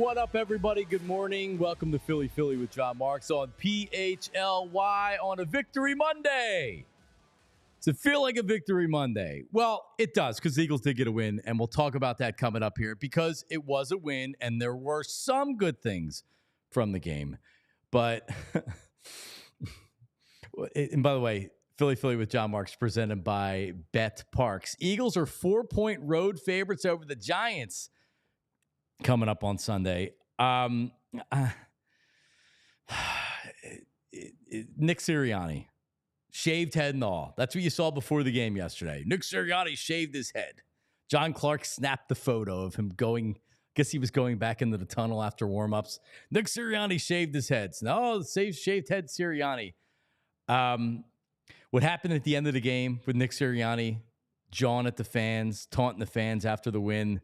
What up, everybody? Good morning. Welcome to Philly with Jon Marks on PHLY on a Victory Monday. Does it feel like a Victory Monday? Well, it does, because the Eagles did get a win, and we'll talk about that coming up here because it was a win, and there were some good things from the game. But, and by the way, Philly with Jon Marks presented by Bet Parks. Eagles are 4-point road favorites over the Giants coming up on Sunday. Nick Sirianni, shaved head and all. That's what you saw before the game yesterday. Nick Sirianni shaved his head. John Clark snapped the photo of him going, I guess he was going back into the tunnel after warmups. Nick Sirianni shaved his head. No, shaved head Sirianni. What happened at the end of the game with Nick Sirianni, jawing at the fans, taunting the fans after the win.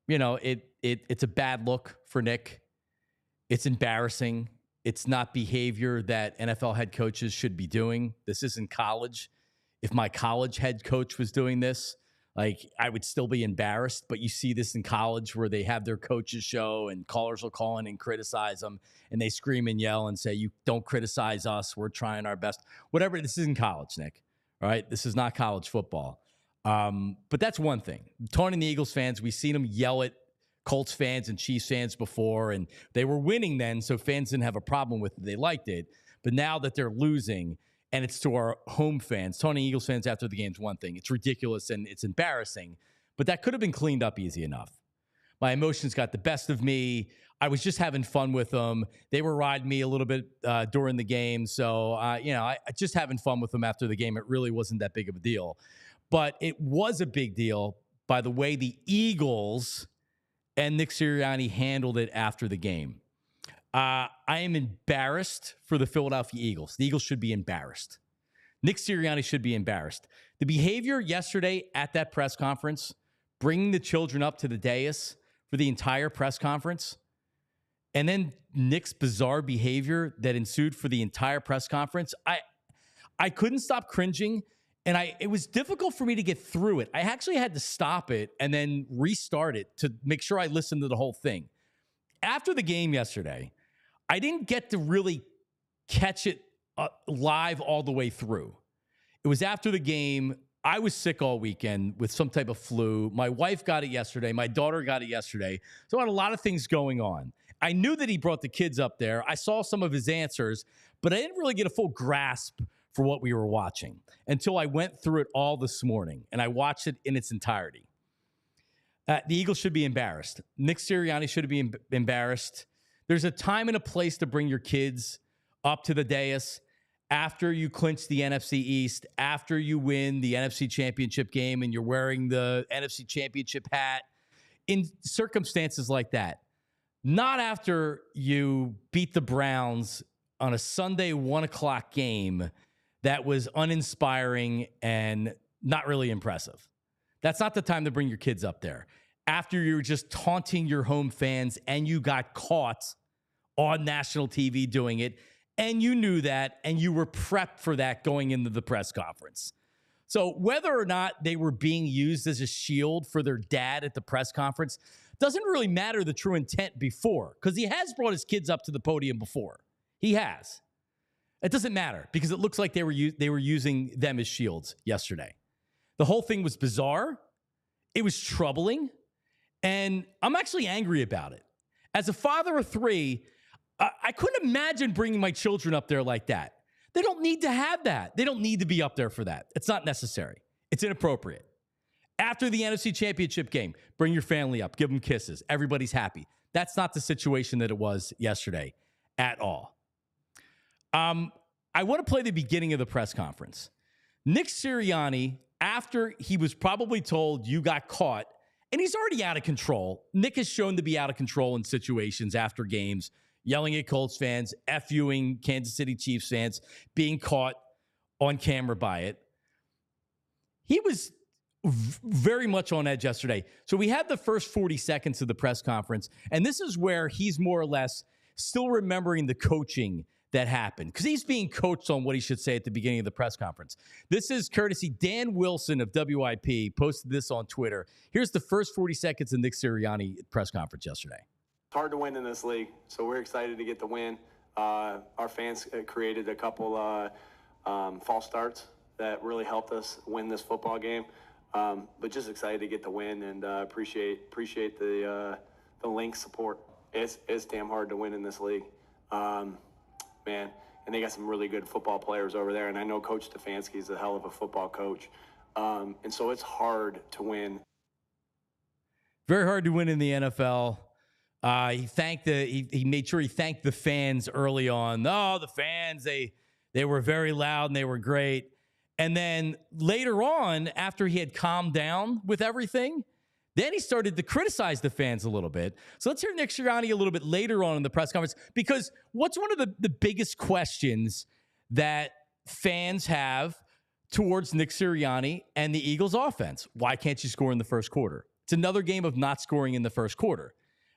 You know, it's a bad look for Nick. It's embarrassing. It's not behavior that NFL head coaches should be doing. This isn't college. If my college head coach was doing this, like, I would still be embarrassed. But you see this in college where they have their coaches show and callers will call in and criticize them, and they scream and yell and say, "You don't criticize us. We're trying our best." Whatever. This isn't college, Nick. All right? This is not college football. But that's one thing. Taunting the Eagles fans, we've seen them yell at Colts fans and Chiefs fans before, and they were winning then, so fans didn't have a problem with it. They liked it. But now that they're losing, and it's to our home fans, taunting Eagles fans after the game is one thing. It's ridiculous and it's embarrassing, but that could have been cleaned up easy enough. My emotions got the best of me. I was just having fun with them. They were riding me a little bit during the game, so I just having fun with them after the game. It really wasn't that big of a deal. But it was a big deal by the way the Eagles and Nick Sirianni handled it after the game. I am embarrassed for the Philadelphia Eagles. The Eagles should be embarrassed. Nick Sirianni should be embarrassed. The behavior yesterday at that press conference, bringing the children up to the dais for the entire press conference, and then Nick's bizarre behavior that ensued for the entire press conference, I couldn't stop cringing. And it was difficult for me to get through it. I actually had to stop it and then restart it to make sure I listened to the whole thing. After the game yesterday, I didn't get to really catch it live all the way through. It was after the game. I was sick all weekend with some type of flu. My wife got it yesterday. My daughter got it yesterday. So I had a lot of things going on. I knew that he brought the kids up there. I saw some of his answers, but I didn't really get a full grasp for what we were watching until I went through it all this morning, and I watched it in its entirety. The Eagles should be embarrassed. Nick Sirianni should be embarrassed. There's a time and a place to bring your kids up to the dais after you clinch the NFC East, after you win the NFC Championship game and you're wearing the NFC Championship hat, in circumstances like that. Not after you beat the Browns on a Sunday 1 o'clock game that was uninspiring and not really impressive. That's not the time to bring your kids up there. After you were just taunting your home fans and you got caught on national TV doing it, and you knew that, and you were prepped for that going into the press conference. So whether or not they were being used as a shield for their dad at the press conference doesn't really matter the true intent before, because he has brought his kids up to the podium before. He has. It doesn't matter because it looks like they were using them as shields yesterday. The whole thing was bizarre. It was troubling. And I'm actually angry about it. As a father of three, I couldn't imagine bringing my children up there like that. They don't need to have that. They don't need to be up there for that. It's not necessary. It's inappropriate. After the NFC Championship game, bring your family up. Give them kisses. Everybody's happy. That's not the situation that it was yesterday at all. I want to play the beginning of the press conference. Nick Sirianni, after he was probably told you got caught And he's already out of control. Nick is shown to be out of control in situations after games, yelling at Colts fans, F-ing Kansas City Chiefs fans, being caught on camera by it. He was very much on edge yesterday. So we had the first 40 seconds of the press conference, and this is where he's more or less still remembering the coaching that happened, because he's being coached on what he should say at the beginning of the press conference. This is courtesy Dan Wilson of WIP, posted this on Twitter. Here's the first 40 seconds of Nick Sirianni press conference yesterday. It's hard to win in this league, so we're excited to get the win. Our fans created a couple false starts that really helped us win this football game, but just excited to get the win, and appreciate the link support. It's damn hard to win in this league. Man, and they got some really good football players over there, and I know Coach Stefanski is a hell of a football coach, and so it's hard to win. Very hard to win in the NFL. He made sure he thanked the fans early on. Oh, the fans, they were very loud and they were great. And then later on, after he had calmed down with everything, then he started to criticize the fans a little bit. So let's hear Nick Sirianni a little bit later on in the press conference, because what's one of the biggest questions that fans have towards Nick Sirianni and the Eagles offense? Why can't you score in the first quarter? It's another game of not scoring in the first quarter.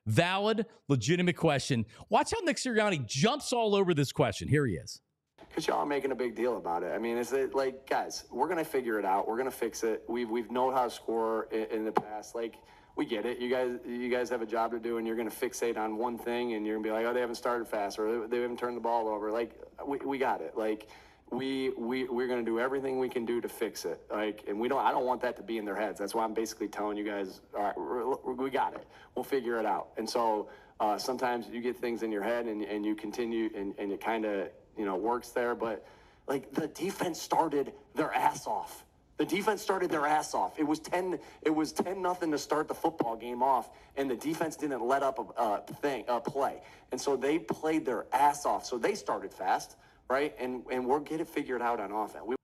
Valid, legitimate question. Watch how Nick Sirianni jumps all over this question. Here he is. Because y'all are making a big deal about it. I mean, it's like, guys, we're going to figure it out. We're going to fix it. We've known how to score in the past. Like, we get it. You guys have a job to do, and you're going to fixate on one thing, and you're going to be like, oh, they haven't started fast, or they haven't turned the ball over. Like, we got it. Like, we're going to do everything we can do to fix it. Like, and I don't want that to be in their heads. That's why I'm basically telling you guys, all right, we got it. We'll figure it out. And so sometimes you get things in your head, and you continue, and it kind of, works there. But like, the defense started their ass off. The defense started their ass off. It was 10-0 to start the football game off, and the defense didn't let up a play. And so they played their ass off. So they started fast, right? And we'll get it figured out on offense.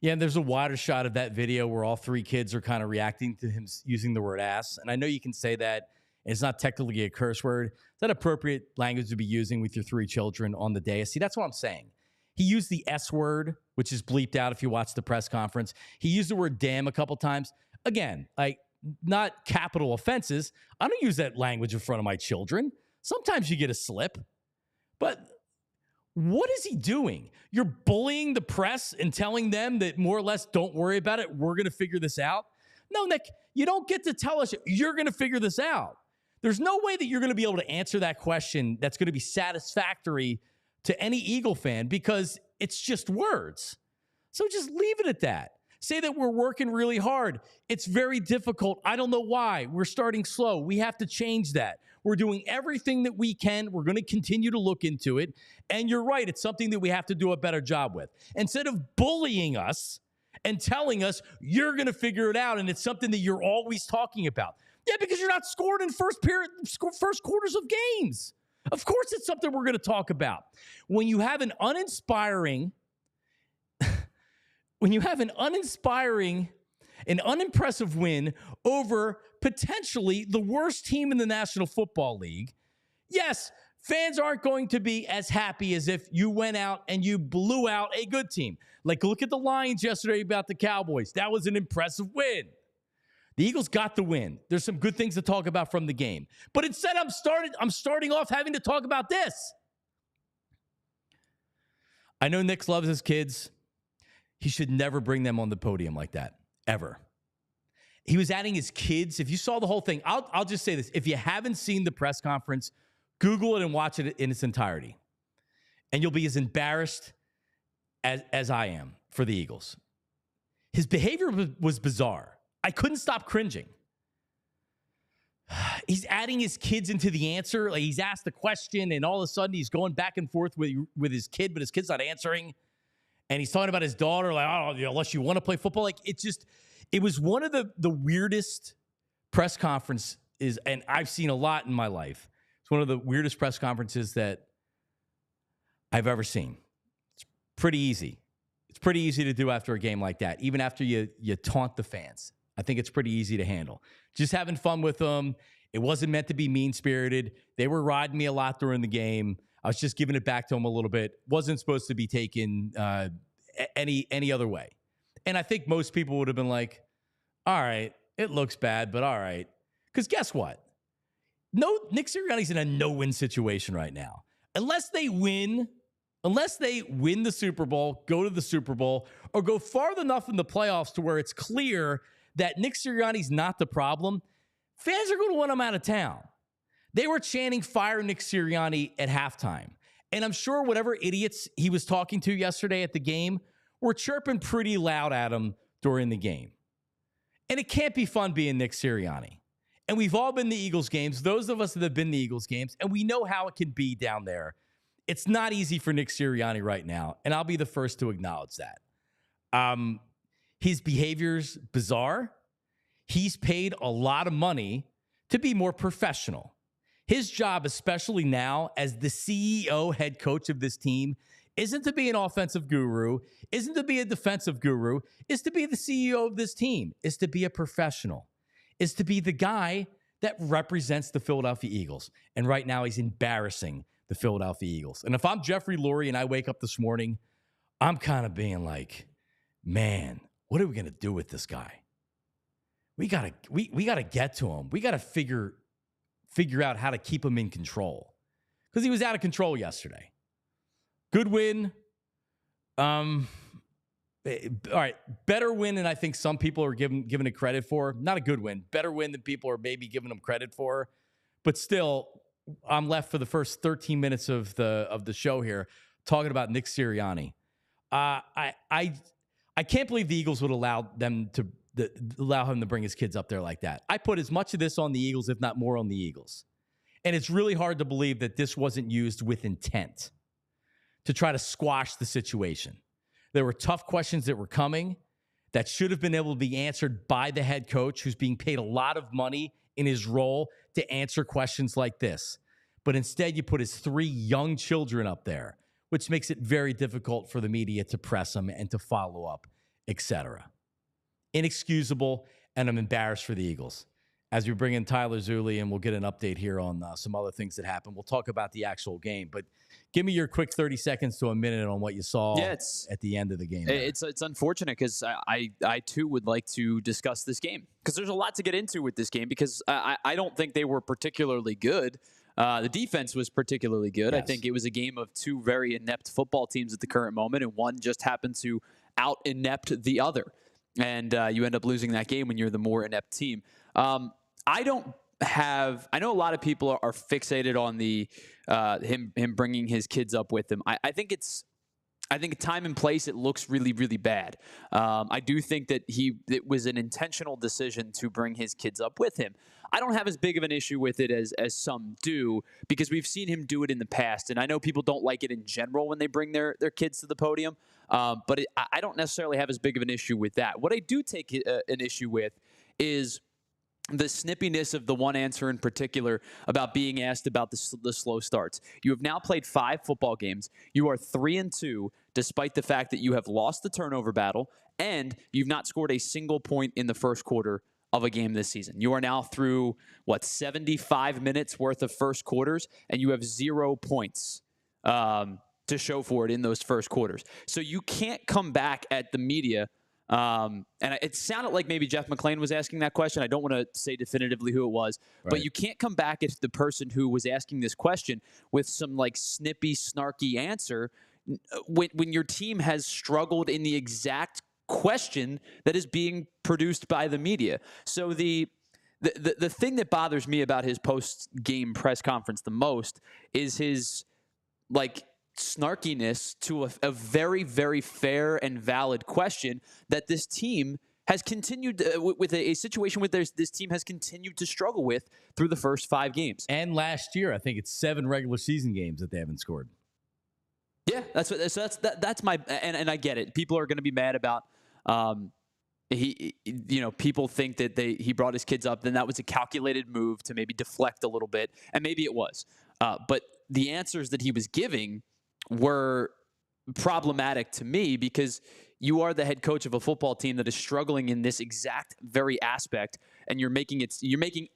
Yeah, and there's a wider shot of that video where all three kids are kind of reacting to him using the word ass. And I know you can say that, and it's not technically a curse word. Is that appropriate language to be using with your three children on the day? See, that's what I'm saying. He used the S word, which is bleeped out if you watch the press conference. He used the word damn a couple times. Again, like, not capital offenses. I don't use that language in front of my children. Sometimes you get a slip. But what is he doing? You're bullying the press and telling them that more or less, don't worry about it, we're going to figure this out? No, Nick, you don't get to tell us you're going to figure this out. There's no way that you're going to be able to answer that question that's going to be satisfactory to any Eagle fan, because it's just words. So just leave it at that. Say that we're working really hard. It's very difficult. I don't know why. We're starting slow. We have to change that. We're doing everything that we can. We're going to continue to look into it. And you're right. It's something that we have to do a better job with. Instead of bullying us and telling us you're going to figure it out, and it's something that you're always talking about. Yeah, because you're not scoring in first quarters of games. Of course it's something we're going to talk about. When you have an unimpressive win over potentially the worst team in the National Football League, yes, fans aren't going to be as happy as if you went out and you blew out a good team. Like, look at the Lions yesterday about the Cowboys. That was an impressive win. The Eagles got the win. There's some good things to talk about from the game. But instead, I'm starting off having to talk about this. I know Nick loves his kids. He should never bring them on the podium like that, ever. He was adding his kids. If you saw the whole thing, I'll just say this. If you haven't seen the press conference, Google it and watch it in its entirety. And you'll be as embarrassed as I am for the Eagles. His behavior was bizarre. I couldn't stop cringing. He's adding his kids into the answer. Like, he's asked the question, and all of a sudden he's going back and forth with his kid, but his kid's not answering. And he's talking about his daughter, like, oh, unless you want to play football. Like, it was one of the weirdest press conferences, and I've seen a lot in my life. It's one of the weirdest press conferences that I've ever seen. It's pretty easy. It's pretty easy to do after a game like that, even after you taunt the fans. I think it's pretty easy to handle. Just having fun with them. It wasn't meant to be mean-spirited. They were riding me a lot during the game. I was just giving it back to them a little bit. Wasn't supposed to be taken any other way. And I think most people would have been like, all right, it looks bad, but all right. Because guess what? No, Nick Sirianni's in a no-win situation right now. Unless they win the Super Bowl, go to the Super Bowl, or go far enough in the playoffs to where it's clear that Nick Sirianni's not the problem, fans are going to want him out of town. They were chanting fire Nick Sirianni at halftime. And I'm sure whatever idiots he was talking to yesterday at the game were chirping pretty loud at him during the game. And it can't be fun being Nick Sirianni. And we've all been to Eagles games, those of us that have been to Eagles games, and we know how it can be down there. It's not easy for Nick Sirianni right now, and I'll be the first to acknowledge that. His behavior's bizarre. He's paid a lot of money to be more professional. His job, especially now as the CEO, head coach of this team, isn't to be an offensive guru, isn't to be a defensive guru, is to be the CEO of this team, is to be a professional, is to be the guy that represents the Philadelphia Eagles. And right now he's embarrassing the Philadelphia Eagles. And if I'm Jeffrey Lurie and I wake up this morning, I'm kind of being like, man, what are we going to do with this guy? We gotta get to him. We gotta figure out how to keep him in control, because he was out of control yesterday. Good win. All right, better win than I think some people are giving it credit for. Not a good win. Better win than people are maybe giving him credit for. But still, I'm left for the first 13 minutes of the show here talking about Nick Sirianni. I can't believe the Eagles would allow him to bring his kids up there like that. I put as much of this on the Eagles, if not more, on the Eagles. And it's really hard to believe that this wasn't used with intent to try to squash the situation. There were tough questions that were coming that should have been able to be answered by the head coach, who's being paid a lot of money in his role to answer questions like this. But instead, you put his 3 young children up there, which makes it very difficult for the media to press him and to follow up, etc. Inexcusable, and I'm embarrassed for the Eagles. As we bring in Tyler Zulli, and we'll get an update here on some other things that happened. We'll talk about the actual game, but give me your quick 30 seconds to a minute on what you saw at the end of the game. It's unfortunate, because I too would like to discuss this game, because there's a lot to get into with this game, because I don't think they were particularly good. The defense was particularly good. Yes. I think it was a game of 2 very inept football teams at the current moment, and one just happened to out-inept the other. And you end up losing that game when you're the more inept team. I know a lot of people are fixated on the him bringing his kids up with him. I think time and place, it looks really, really bad. I do think that it was an intentional decision to bring his kids up with him. I don't have as big of an issue with it as some do, because we've seen him do it in the past. And I know people don't like it in general when they bring their kids to the podium. But I don't necessarily have as big of an issue with that. What I do take an issue with is the snippiness of the one answer in particular about being asked about the slow starts. You have now played 5 football games. You are 3-2, despite the fact that you have lost the turnover battle, and you've not scored a single point in the first quarter of a game this season. You are now through, 75 minutes worth of first quarters, and you have 0 points to show for it in those first quarters. So you can't come back at the media. And it sounded like maybe Jeff McClain was asking that question. I don't want to say definitively who it was, but you can't come back at the person who was asking this question with some snippy, snarky answer when your team has struggled in the exact question that is being produced by the media. So the thing that bothers me about his post-game press conference the most is his snarkiness to a very, very fair and valid question that this team has continued with a situation where this team has continued to struggle with through the first 5 games. And last year, I think it's 7 regular season games that they haven't scored. Yeah, that's my, and I get it. People are going to be mad about people think that he brought his kids up, then that was a calculated move to maybe deflect a little bit, and maybe it was. But the answers that he was giving were problematic to me, because you are the head coach of a football team that is struggling in this exact very aspect, and you're making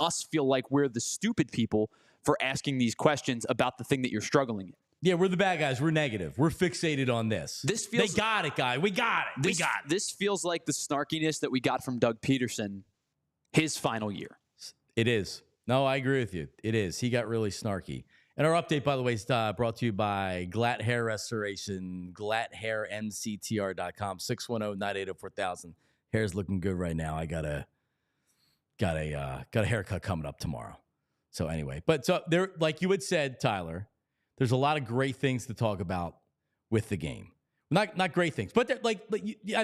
us feel like we're the stupid people for asking these questions about the thing that you're struggling in. Yeah, we're the bad guys. We're negative. We're fixated on this. They got it, guy. We got it. This feels like the snarkiness that we got from Doug Pederson his final year. It is. No, I agree with you. It is. He got really snarky. And our update, by the way, is brought to you by Glatt Hair Restoration, glatthairmctr.com, 610-980-4000. Hair's looking good right now. I got a haircut coming up tomorrow. So anyway, but so there, like you had said, Tyler, there's a lot of great things to talk about with the game. Not great things, but I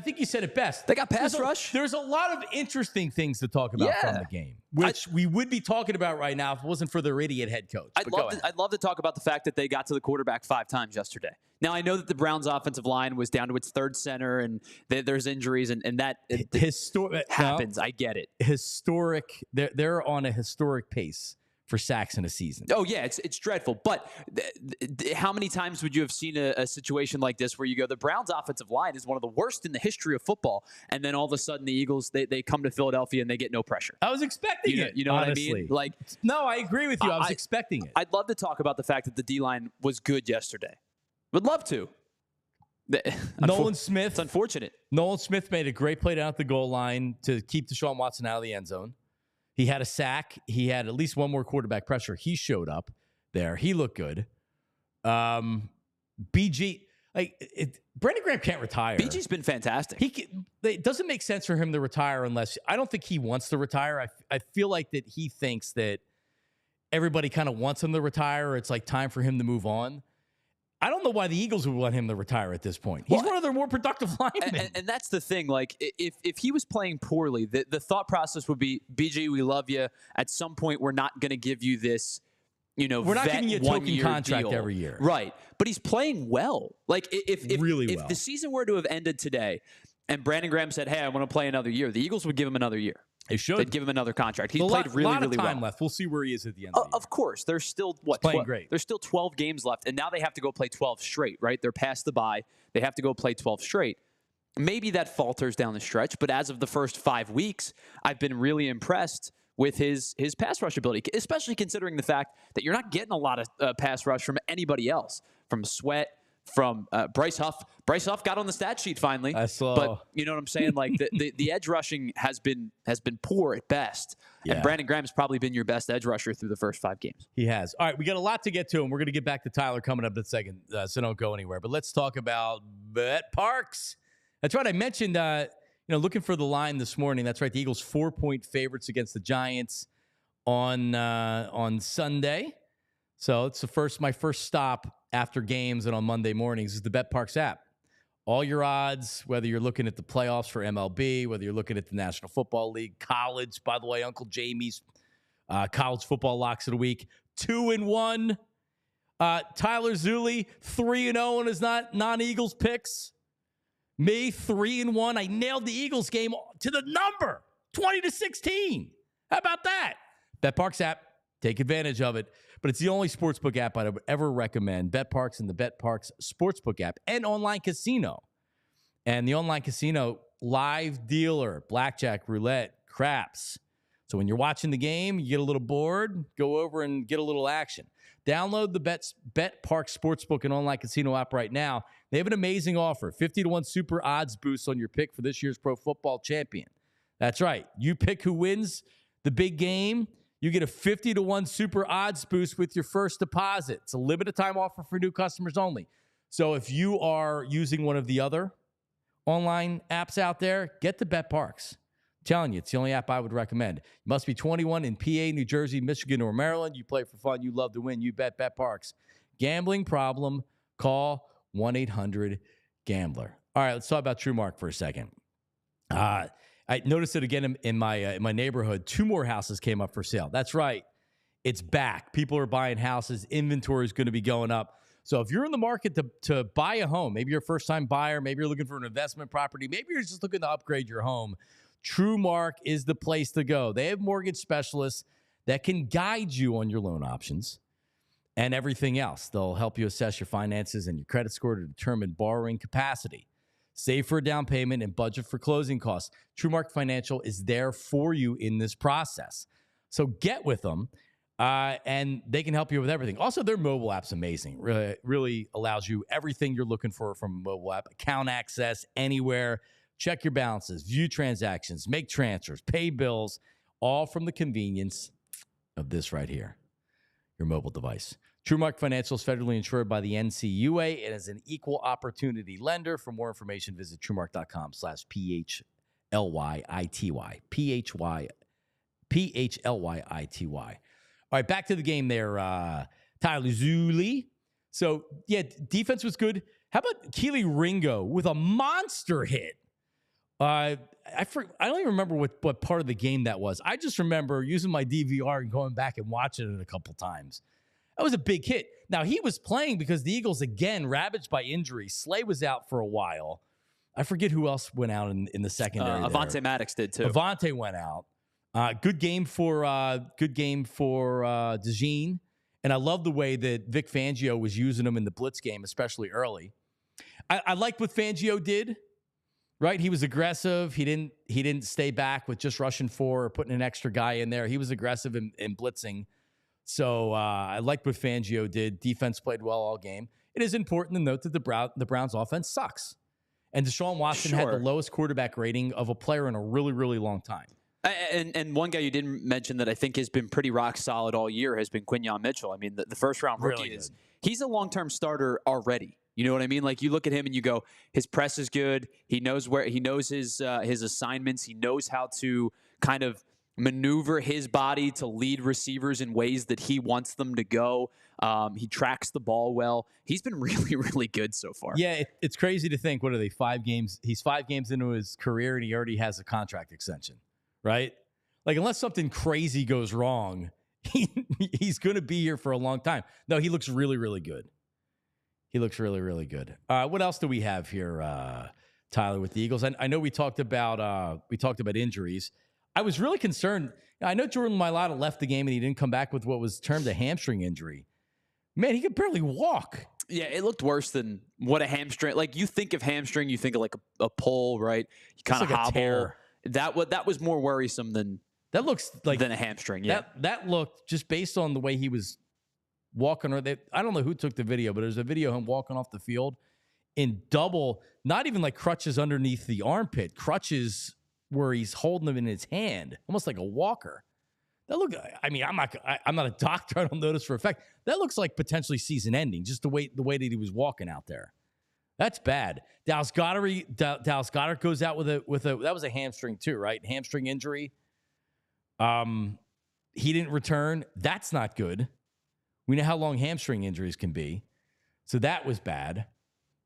think you said it best. They got pass rush. There's a lot of interesting things to talk about from the game, which we would be talking about right now if it wasn't for their idiot head coach. I'd love to talk about the fact that they got to the quarterback 5 times yesterday. Now, I know that the Browns' offensive line was down to its third center, and there's injuries, and that happens. I get it. Historic. They're on a historic pace for sacks in a season. Oh, yeah, it's dreadful. But how many times would you have seen a situation like this where you go, the Browns' offensive line is one of the worst in the history of football, and then all of a sudden the Eagles, they come to Philadelphia and they get no pressure? I was expecting it. You know honestly. What I mean? Like, no, I agree with you. I was expecting it. I'd love to talk about the fact that the D-line was good yesterday. Would love to. Nolan Smith. It's unfortunate. Nolan Smith made a great play down at the goal line to keep Deshaun Watson out of the end zone. He had a sack. He had at least one more quarterback pressure. He showed up there. He looked good. BG, Brandon Graham can't retire. BG's been fantastic. It doesn't make sense for him to retire unless – I don't think he wants to retire. I feel like that he thinks that everybody kind of wants him to retire. It's like time for him to move on. I don't know why the Eagles would want him to retire at this point. He's one of their more productive linemen. And that's the thing. Like, if he was playing poorly, the thought process would be, BG, we love you. At some point, we're not going to give you this, we're not giving you a token contract deal every year. Right. But he's playing well. Like, if the season were to have ended today and Brandon Graham said, hey, I want to play another year, the Eagles would give him another year. They should. They'd give him another contract. He's played really, really well. A lot of time left. We'll see where he is at the end of the year. Of course. There's still, great. There's still 12 games left, and now they have to go play 12 straight, right? They're past the bye. They have to go play 12 straight. Maybe that falters down the stretch, but as of the first 5 weeks, I've been really impressed with his pass rush ability, especially considering the fact that you're not getting a lot of pass rush from anybody else, from Sweat, from Bryce Huff. Bryce Huff got on the stat sheet finally. I saw. But you know what I'm saying? Like the edge rushing has been poor at best. Yeah. And Brandon Graham's probably been your best edge rusher through the first 5 games. He has. All right, we got a lot to get to, and we're going to get back to Tyler coming up in a second, so don't go anywhere. But let's talk about Bet Parks. That's right. I mentioned, looking for the line this morning. That's right. The Eagles 4-point favorites against the Giants on Sunday. So it's my first stop after games and on Monday mornings is the Bet Parks app. All your odds, whether you're looking at the playoffs for MLB, whether you're looking at the National Football League, college. By the way, Uncle Jamie's college football locks of the week, 2-1. Tyler Zulli, 3-0 in his non-Eagles picks. Me, 3-1. I nailed the Eagles game to the number, 20-16. How about that? Bet Parks app. Take advantage of it. But it's the only sportsbook app I would ever recommend. Bet Parks and the Bet Parks Sportsbook app and online casino. And the online casino, live dealer, blackjack, roulette, craps. So when you're watching the game, you get a little bored, go over and get a little action. Download the Bet Parks Sportsbook and online casino app right now. They have an amazing offer, 50-1 super odds boost on your pick for this year's Pro Football Champion. That's right. You pick who wins the big game. You get a 50-1 super odds boost with your first deposit. It's a limited time offer for new customers only. So if you are using one of the other online apps out there, get the Bet Parks. I'm telling you, it's the only app I would recommend. You must be 21 in PA, New Jersey, Michigan, or Maryland. You play for fun. You love to win. You bet Bet Parks. Gambling problem, call 1-800-GAMBLER. All right, let's talk about TrueMark for a second. I noticed it again in my neighborhood. 2 more houses came up for sale. That's right. It's back. People are buying houses. Inventory is going to be going up. So if you're in the market to buy a home, maybe you're a first-time buyer, maybe you're looking for an investment property, maybe you're just looking to upgrade your home, TrueMark is the place to go. They have mortgage specialists that can guide you on your loan options and everything else. They'll help you assess your finances and your credit score to determine borrowing capacity. Save for a down payment and budget for closing costs. TrueMark Financial is there for you in this process. So get with them, and they can help you with everything. Also, their mobile app's amazing. Really allows you everything you're looking for from a mobile app. Account access anywhere. Check your balances, view transactions, make transfers, pay bills, all from the convenience of this right here, your mobile device. TrueMark Financial is federally insured by the NCUA and is an equal opportunity lender. For more information, visit TrueMark.com/PHLYITY. PHLYITY. All right, back to the game there, Tyler Zuli. So, yeah, defense was good. How about Keely Ringo with a monster hit? I don't even remember what part of the game that was. I just remember using my DVR and going back and watching it a couple times. That was a big hit. Now, he was playing because the Eagles, again, ravaged by injury. Slay was out for a while. I forget who else went out in the secondary. Avonte Maddox did, too. Avonte went out. Good game for DeJean. And I love the way that Vic Fangio was using him in the blitz game, especially early. I liked what Fangio did. Right, he was aggressive. He didn't stay back with just rushing 4 or putting an extra guy in there. He was aggressive in blitzing. So I liked what Fangio did. Defense played well all game. It is important to note that the Browns' offense sucks, and Deshaun Watson had the lowest quarterback rating of a player in a really, really long time. And one guy you didn't mention that I think has been pretty rock solid all year has been Quinyon Mitchell. I mean, the first round rookie he's a long-term starter already. You know what I mean? Like, you look at him and you go, his press is good. He knows his assignments. He knows how to kind of maneuver his body to lead receivers in ways that he wants them to go. He tracks the ball well. He's been really, really good so far. Yeah, it's crazy to think, what are they, 5 games? He's 5 games into his career and he already has a contract extension, right? Like, unless something crazy goes wrong, he's going to be here for a long time. No, he looks really, really good. He looks really, really good. What else do we have here, Tyler, with the Eagles? I know we talked about injuries. I was really concerned. I know Jordan Mailata left the game and he didn't come back with what was termed a hamstring injury. Man, he could barely walk. Yeah, it looked worse than what a hamstring. Like, you think of hamstring, you think of like a pull, right? You kind of like hobble. That was more worrisome than that looks like than a hamstring. Yeah, that looked, just based on the way he was walking. I don't know who took the video, but there's a video of him walking off the field in double, not even like crutches underneath the armpit, crutches where he's holding them in his hand, almost like a walker. That look. I mean, I'm not a doctor. I don't know this for a fact. That looks like potentially season ending. Just the way that he was walking out there. That's bad. Dallas Goedert goes out with a that was a hamstring too, right? Hamstring injury. He didn't return. That's not good. We know how long hamstring injuries can be, so that was bad.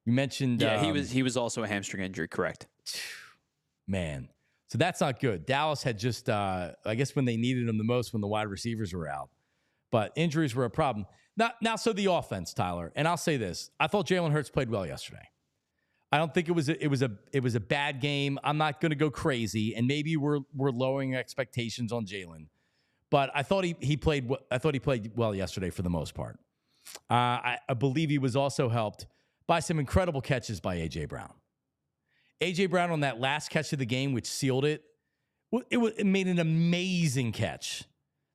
You mentioned, he was also a hamstring injury, correct? Man, so that's not good. Dallas had just, I guess, when they needed him the most, when the wide receivers were out, but injuries were a problem. Now, so the offense, Tyler, and I'll say this: I thought Jalen Hurts played well yesterday. I don't think it was a bad game. I'm not going to go crazy, and maybe we're lowering expectations on Jalen. But I thought he played well yesterday for the most part. I believe he was also helped by some incredible catches by A.J. Brown. A.J. Brown on that last catch of the game, which sealed it, it made an amazing catch.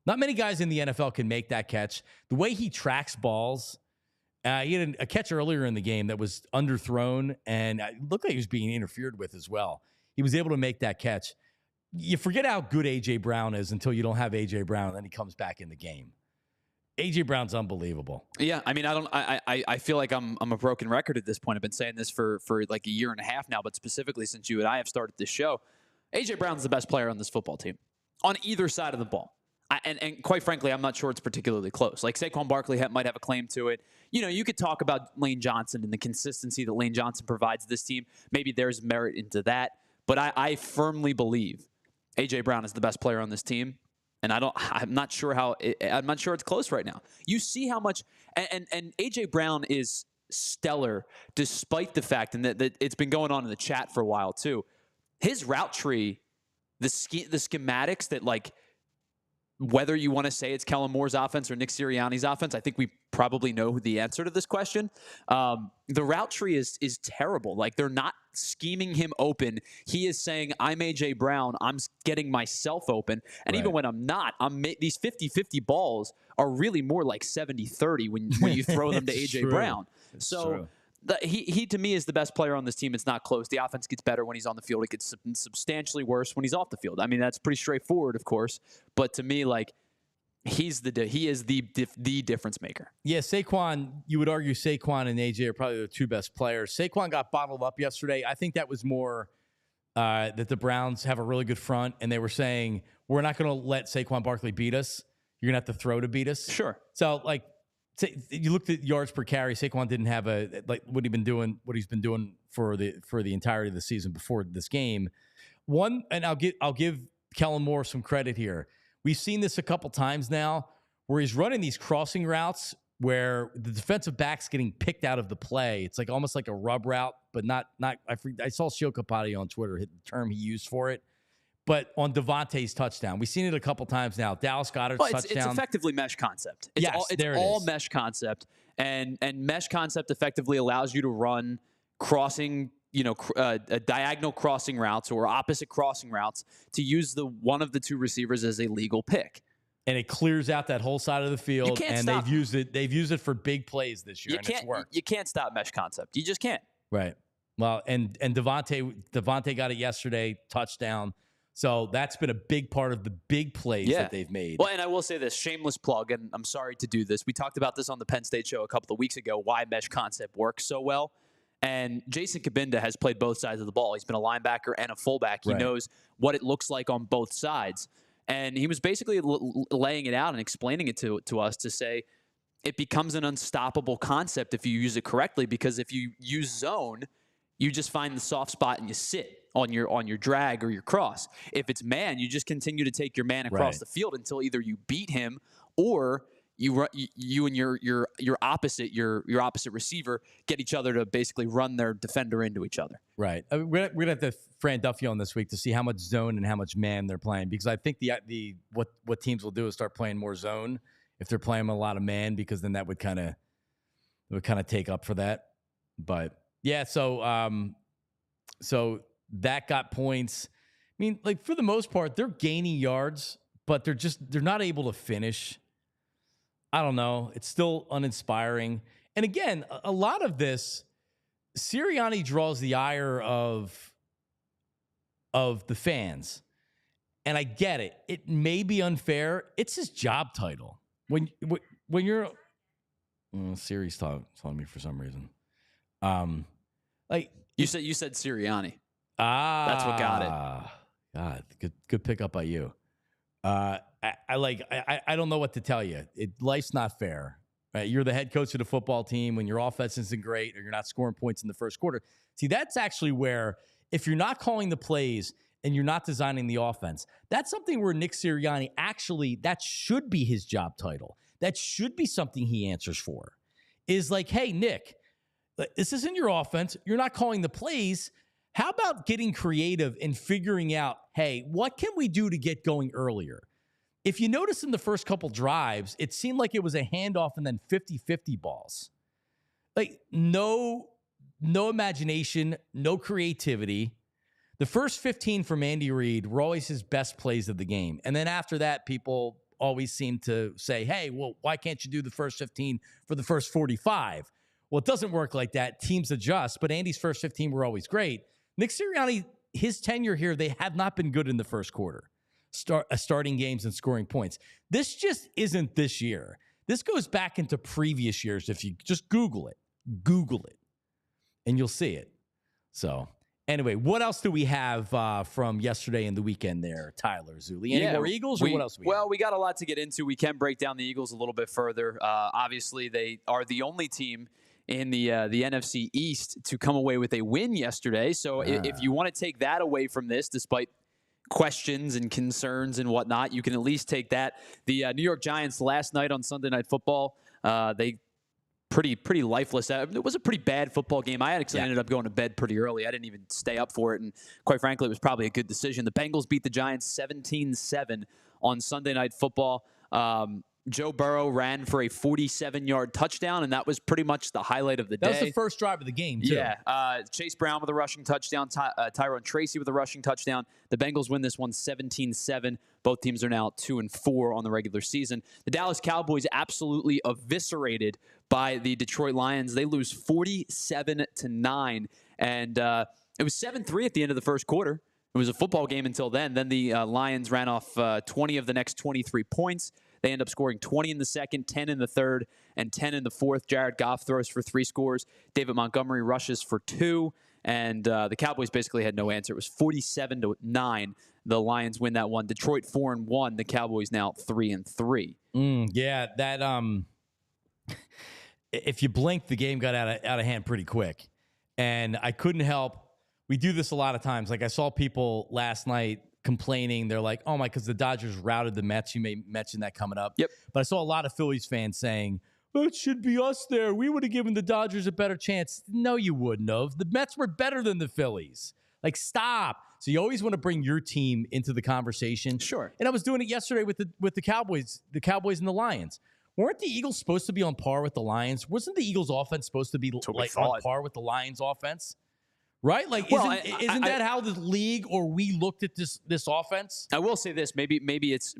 Not many guys in the NFL can make that catch. The way he tracks balls, he had a catch earlier in the game that was underthrown, and it looked like he was being interfered with as well. He was able to make that catch. You forget how good A.J. Brown is until you don't have A.J. Brown, and then he comes back in the game. A.J. Brown's unbelievable. Yeah, I mean, I feel like I'm a broken record at this point. I've been saying this for like a year and a half now, but specifically since you and I have started this show, A.J. Brown's the best player on this football team on either side of the ball. And quite frankly, I'm not sure it's particularly close. Like, Saquon Barkley might have a claim to it. You know, you could talk about Lane Johnson and the consistency that Lane Johnson provides this team. Maybe there's merit into that. But I firmly believe A.J. Brown is the best player on this team. And I'm not sure it's close right now. You see how much, and A.J. Brown is stellar despite the fact, and that it's been going on in the chat for a while too. His route tree, the schematics that like whether you want to say it's Kellen Moore's offense or Nick Sirianni's offense, I think we probably know the answer to this question. The route tree is terrible. Like, they're not scheming him open. He is saying, I'm A.J. Brown. I'm getting myself open. And even when I'm not, these 50-50 balls are really more like 70-30 when you throw them to A.J. Brown. So he to me is the best player on this team. It's not close. The offense gets better when he's on the field. It gets substantially worse when he's off the field. I mean, that's pretty straightforward, of course. But to me, like, he is the difference maker. Yeah, Saquon, you would argue Saquon and AJ are probably the two best players. Saquon got bottled up yesterday. I think that was more that the Browns have a really good front, and they were saying, we're not going to let Saquon Barkley beat us. You're going to have to throw to beat us. Sure. So, like, you looked at yards per carry. Saquon didn't have what he's been doing for the entirety of the season before this game. And I'll give Kellen Moore some credit here. We've seen this a couple times now where he's running these crossing routes where the defensive back's getting picked out of the play. It's like almost like a rub route, but not. I saw Shio Kapati on Twitter hit the term he used for it. But on Devontae's touchdown, we've seen it a couple times now. Dallas Goedert's touchdown. It's effectively mesh concept. It's yes, all mesh concept, and mesh concept effectively allows you to run crossing, diagonal crossing routes or opposite crossing routes to use one of the two receivers as a legal pick. And it clears out that whole side of the field. They've used it for big plays this year, and it's worked. You can't stop mesh concept. You just can't. Right. Well, and Devontae got it yesterday, touchdown. So that's been a big part of the big plays that they've made. Well, and I will say this, shameless plug, and I'm sorry to do this. We talked about this on the Penn State show a couple of weeks ago, why mesh concept works so well. And Jason Kabinda has played both sides of the ball. He's been a linebacker and a fullback. He knows what it looks like on both sides. And he was basically laying it out and explaining it to us to say it becomes an unstoppable concept if you use it correctly, because if you use zone, you just find the soft spot and you sit on your drag or your cross. If it's man, you just continue to take your man across the field until either you beat him or you and your opposite receiver get each other to basically run their defender into each other. Right. We're gonna have to Fran Duffy on this week to see how much zone and how much man they're playing, because I think what teams will do is start playing more zone if they're playing a lot of man, because then that would kind of take up for that. But yeah, so that got points. I mean, like, for the most part, they're gaining yards, but they're not able to finish. I don't know. It's still uninspiring. And again, a lot of this, Sirianni draws the ire of the fans. And I get it. It may be unfair. It's his job title. When you're Siri's telling me for some reason. Like you said Sirianni. That's what got it. God, good pickup by you. I don't know what to tell you. Life's not fair. Right? You're the head coach of the football team when your offense isn't great or you're not scoring points in the first quarter. See, that's actually where, if you're not calling the plays and you're not designing the offense, that's something where Nick Sirianni actually, that should be his job title. That should be something he answers for. Is like, hey, Nick, this isn't your offense. You're not calling the plays. How about getting creative and figuring out, hey, what can we do to get going earlier? If you notice in the first couple drives, it seemed like it was a handoff and then 50-50 balls. Like, no imagination, no creativity. The first 15 from Andy Reid were always his best plays of the game. And then after that, people always seem to say, hey, well, why can't you do the first 15 for the first 45? Well, it doesn't work like that. Teams adjust, but Andy's first 15 were always great. Nick Sirianni, his tenure here, they have not been good in the first quarter, starting games and scoring points. This just isn't this year. This goes back into previous years. If you just Google it, and you'll see it. So anyway, what else do we have from yesterday and the weekend there, Tyler Zuli? Any more Eagles, or what else? We got a lot to get into. We can break down the Eagles a little bit further. Obviously, they are the only team in the NFC East to come away with a win yesterday. So if you want to take that away from this, despite questions and concerns and whatnot, you can at least take that. The New York Giants last night on Sunday Night Football, they pretty lifeless. It was a pretty bad football game. I actually ended up going to bed pretty early. I didn't even stay up for it, and quite frankly, it was probably a good decision. The Bengals beat the Giants 17-7 on Sunday Night Football. Joe Burrow ran for a 47-yard touchdown, and that was pretty much the highlight of the day. That was the first drive of the game, too. Yeah. Chase Brown with a rushing touchdown, Tyrone Tracy with a rushing touchdown. The Bengals win this one 17-7. Both teams are now 2-4 on the regular season. The Dallas Cowboys absolutely eviscerated by the Detroit Lions. They lose 47-9, and it was 7-3 at the end of the first quarter. It was a football game until then. Then the Lions ran off 20 of the next 23 points. They end up scoring 20 in the second, 10 in the third, and 10 in the fourth. Jared Goff throws for 3 scores. David Montgomery rushes for 2. And the Cowboys basically had no answer. It was 47-9. The Lions win that one. Detroit 4-1. The Cowboys now 3-3. Yeah, that if you blink, the game got out of hand pretty quick. And I couldn't help. We do this a lot of times. Like I saw people last night complaining. They're like, oh my, because the Dodgers routed the Mets. You may mention that coming up. Yep. But I saw a lot of Phillies fans saying, well, it should be us there. We would have given the Dodgers a better chance. No, you wouldn't have. The Mets were better than the Phillies. Like, stop. So you always want to bring your team into the conversation. Sure. And I was doing it yesterday with the Cowboys and the Lions. Weren't the Eagles supposed to be on par with the Lions? Wasn't the Eagles offense supposed to be like on par with the Lions offense? Right? Like, isn't that how the league or we looked at this offense? I will say this: maybe it's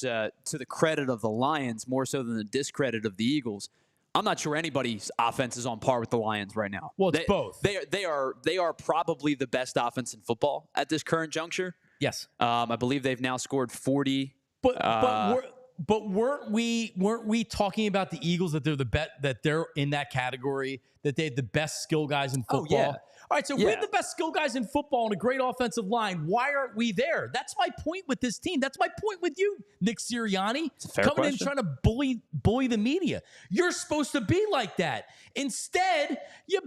to the credit of the Lions more so than the discredit of the Eagles. I'm not sure anybody's offense is on par with the Lions right now. Well, it's both. They are probably the best offense in football at this current juncture. Yes. I believe they've now scored 40. But weren't we talking about the Eagles that they're in that category, that they had the best skill guys in football? Oh, yeah. All right, so we have the best skill guys in football and a great offensive line. Why aren't we there? That's my point with this team. That's my point with you, Nick Sirianni, coming in trying to bully the media. You're supposed to be like that. Instead, you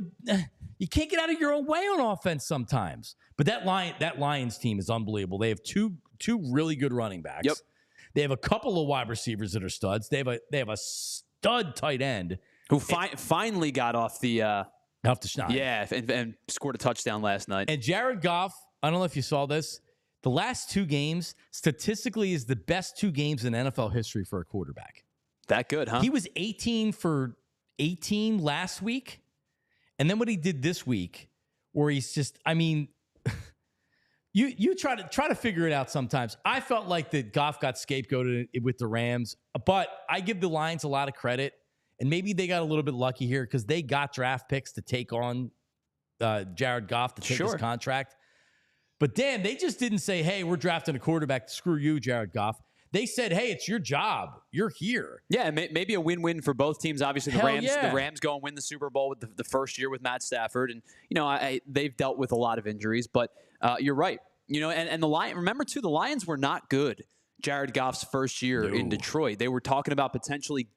can't get out of your own way on offense sometimes. But that Lions team is unbelievable. They have two really good running backs. Yep. They have a couple of wide receivers that are studs. They have a stud tight end who finally got off the schneid. Yeah, and scored a touchdown last night. And Jared Goff, I don't know if you saw this, the last 2 games statistically is the best 2 games in NFL history for a quarterback. That good, huh? He was 18 for 18 last week, and then what he did this week, where he's just, I mean. You try to figure it out sometimes. I felt like that Goff got scapegoated with the Rams, but I give the Lions a lot of credit, and maybe they got a little bit lucky here because they got draft picks to take on Jared Goff to take his contract. But damn, they just didn't say, hey, we're drafting a quarterback. Screw you, Jared Goff. They said, hey, it's your job. You're here. Yeah, maybe a win-win for both teams. Obviously, the Rams go and win the Super Bowl with the first year with Matt Stafford. And, they've dealt with a lot of injuries. But you're right. And the Lions, remember, too, the Lions were not good Jared Goff's first year in Detroit. They were talking about potentially,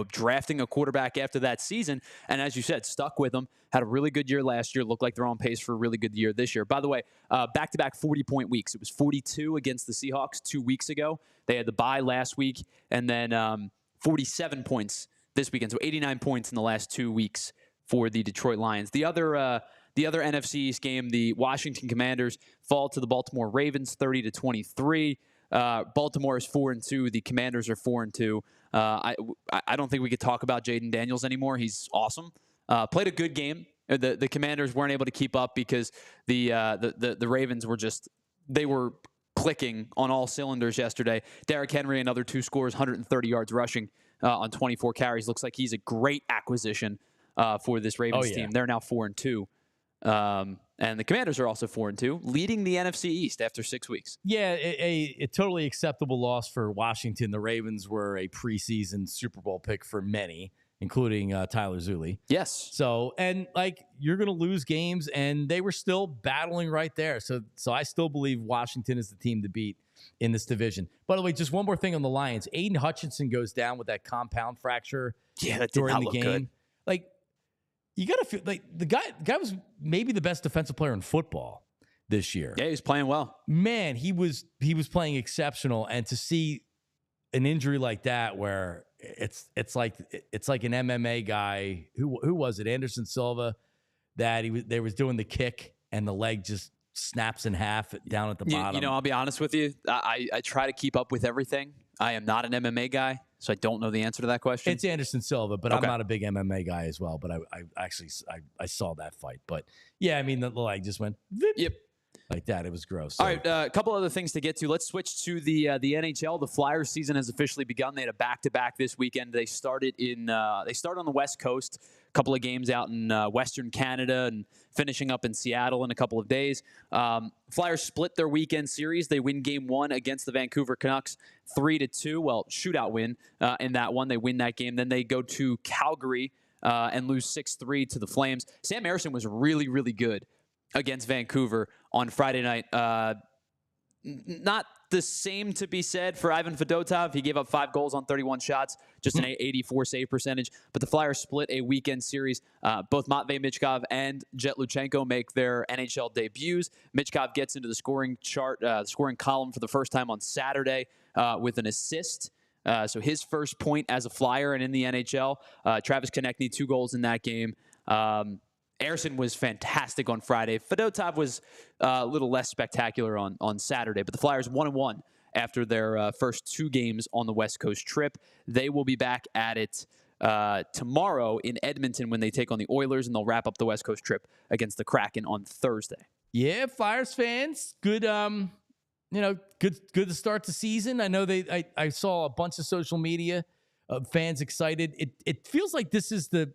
drafting a quarterback after that season. And as you said, stuck with him. Had a really good year last year. Looked like they're on pace for a really good year this year. By the way, back-to-back 40-point weeks. It was 42 against the Seahawks 2 weeks ago. They had the bye last week. And then 47 points this weekend. So 89 points in the last 2 weeks for the Detroit Lions. The other NFC East game, the Washington Commanders fall to the Baltimore Ravens 30-23. Baltimore is 4-2. The Commanders are 4-2. I don't think we could talk about Jaden Daniels anymore. He's awesome. Played a good game. The Commanders weren't able to keep up because the Ravens were clicking on all cylinders yesterday. Derrick Henry, another 2 scores, 130 yards rushing on 24 carries. Looks like he's a great acquisition for this Ravens team. They're now 4-2. And the Commanders are also 4-2, leading the NFC East after 6 weeks. Yeah, a totally acceptable loss for Washington. The Ravens were a preseason Super Bowl pick for many, including Tyler Zulli. Yes. So, and you're going to lose games, and they were still battling right there. So I still believe Washington is the team to beat in this division. By the way, just one more thing on the Lions. Aiden Hutchinson goes down with that compound fracture. Yeah, that did during not the look game. Good. You got to feel like the guy was maybe the best defensive player in football this year. Yeah, he's playing well. Man, he was playing exceptional, and to see an injury like that where it's like an MMA guy who was it? Anderson Silva, that they was doing the kick and the leg just snaps in half down at the bottom. You know, I'll be honest with you. I try to keep up with everything. I am not an MMA guy, so I don't know the answer to that question. It's Anderson Silva, but I'm not a big MMA guy as well. But I actually saw that fight. But yeah, I mean the leg just went Yep. like that. It was gross. All right, a couple other things to get to. Let's switch to the NHL. The Flyers season has officially begun. They had a back-to-back this weekend. They started on the West Coast, a couple of games out in Western Canada, and finishing up in Seattle in a couple of days. Flyers split their weekend series. They win Game 1 against the Vancouver Canucks 3-2. Well, shootout win in that one. They win that game. Then they go to Calgary and lose 6-3 to the Flames. Sam Ersson was really, really good against Vancouver on Friday night. Not the same to be said for Ivan Fedotov. He gave up 5 goals on 31 shots, just an 84 save percentage. But the Flyers split a weekend series. Both Matvei Michkov and Jet Luchenko make their NHL debuts. Michkov gets into the scoring chart, scoring column for the first time on Saturday with an assist. So his first point as a Flyer and in the NHL. Travis Konechny, 2 goals in that game. Ersson was fantastic on Friday. Fedotov was a little less spectacular on Saturday, but the Flyers 1-1 after their first 2 games on the West Coast trip. They will be back at it tomorrow in Edmonton when they take on the Oilers, and they'll wrap up the West Coast trip against the Kraken on Thursday. Yeah, Flyers fans, good. Good to start the season. I know I saw a bunch of social media fans excited. It feels like this is the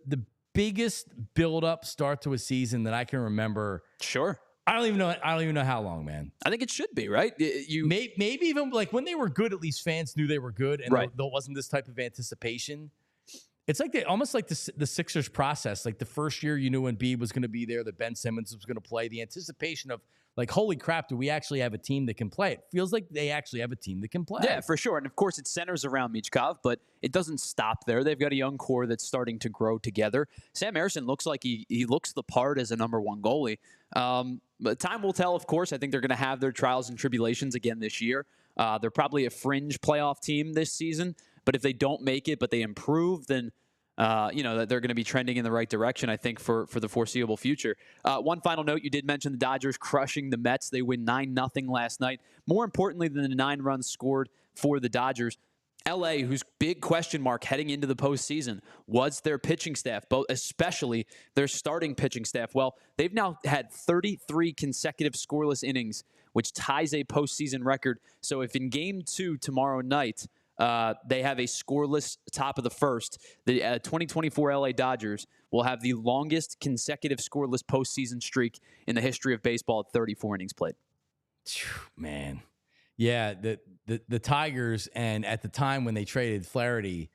biggest build-up start to a season that I can remember. Sure. I don't even know how long, man. I think it should be, right? Maybe even like when they were good, at least fans knew they were good, and there wasn't this type of anticipation. It's like almost like the Sixers process. Like the first year, you knew Embiid was going to be there, that Ben Simmons was going to play. The anticipation of like, holy crap, do we actually have a team that can play? It feels like they actually have a team that can play. Yeah, for sure. And of course, it centers around Michkov, but it doesn't stop there. They've got a young core that's starting to grow together. Sam Ersson looks like he looks the part as a number 1 goalie. But time will tell, of course. I think they're going to have their trials and tribulations again this year. They're probably a fringe playoff team this season, but if they don't make it, but they improve, then that they're going to be trending in the right direction, I think, for the foreseeable future. One final note, you did mention the Dodgers crushing the Mets. They win 9-0 last night. More importantly than the 9 runs scored for the Dodgers, LA, whose big question mark heading into the postseason was their pitching staff, especially their starting pitching staff. Well, they've now had 33 consecutive scoreless innings, which ties a postseason record. So if in Game 2 tomorrow night, they have a scoreless top of the first, the 2024 LA Dodgers will have the longest consecutive scoreless postseason streak in the history of baseball at 34 innings played. Man. Yeah, the Tigers, and at the time when they traded Flaherty,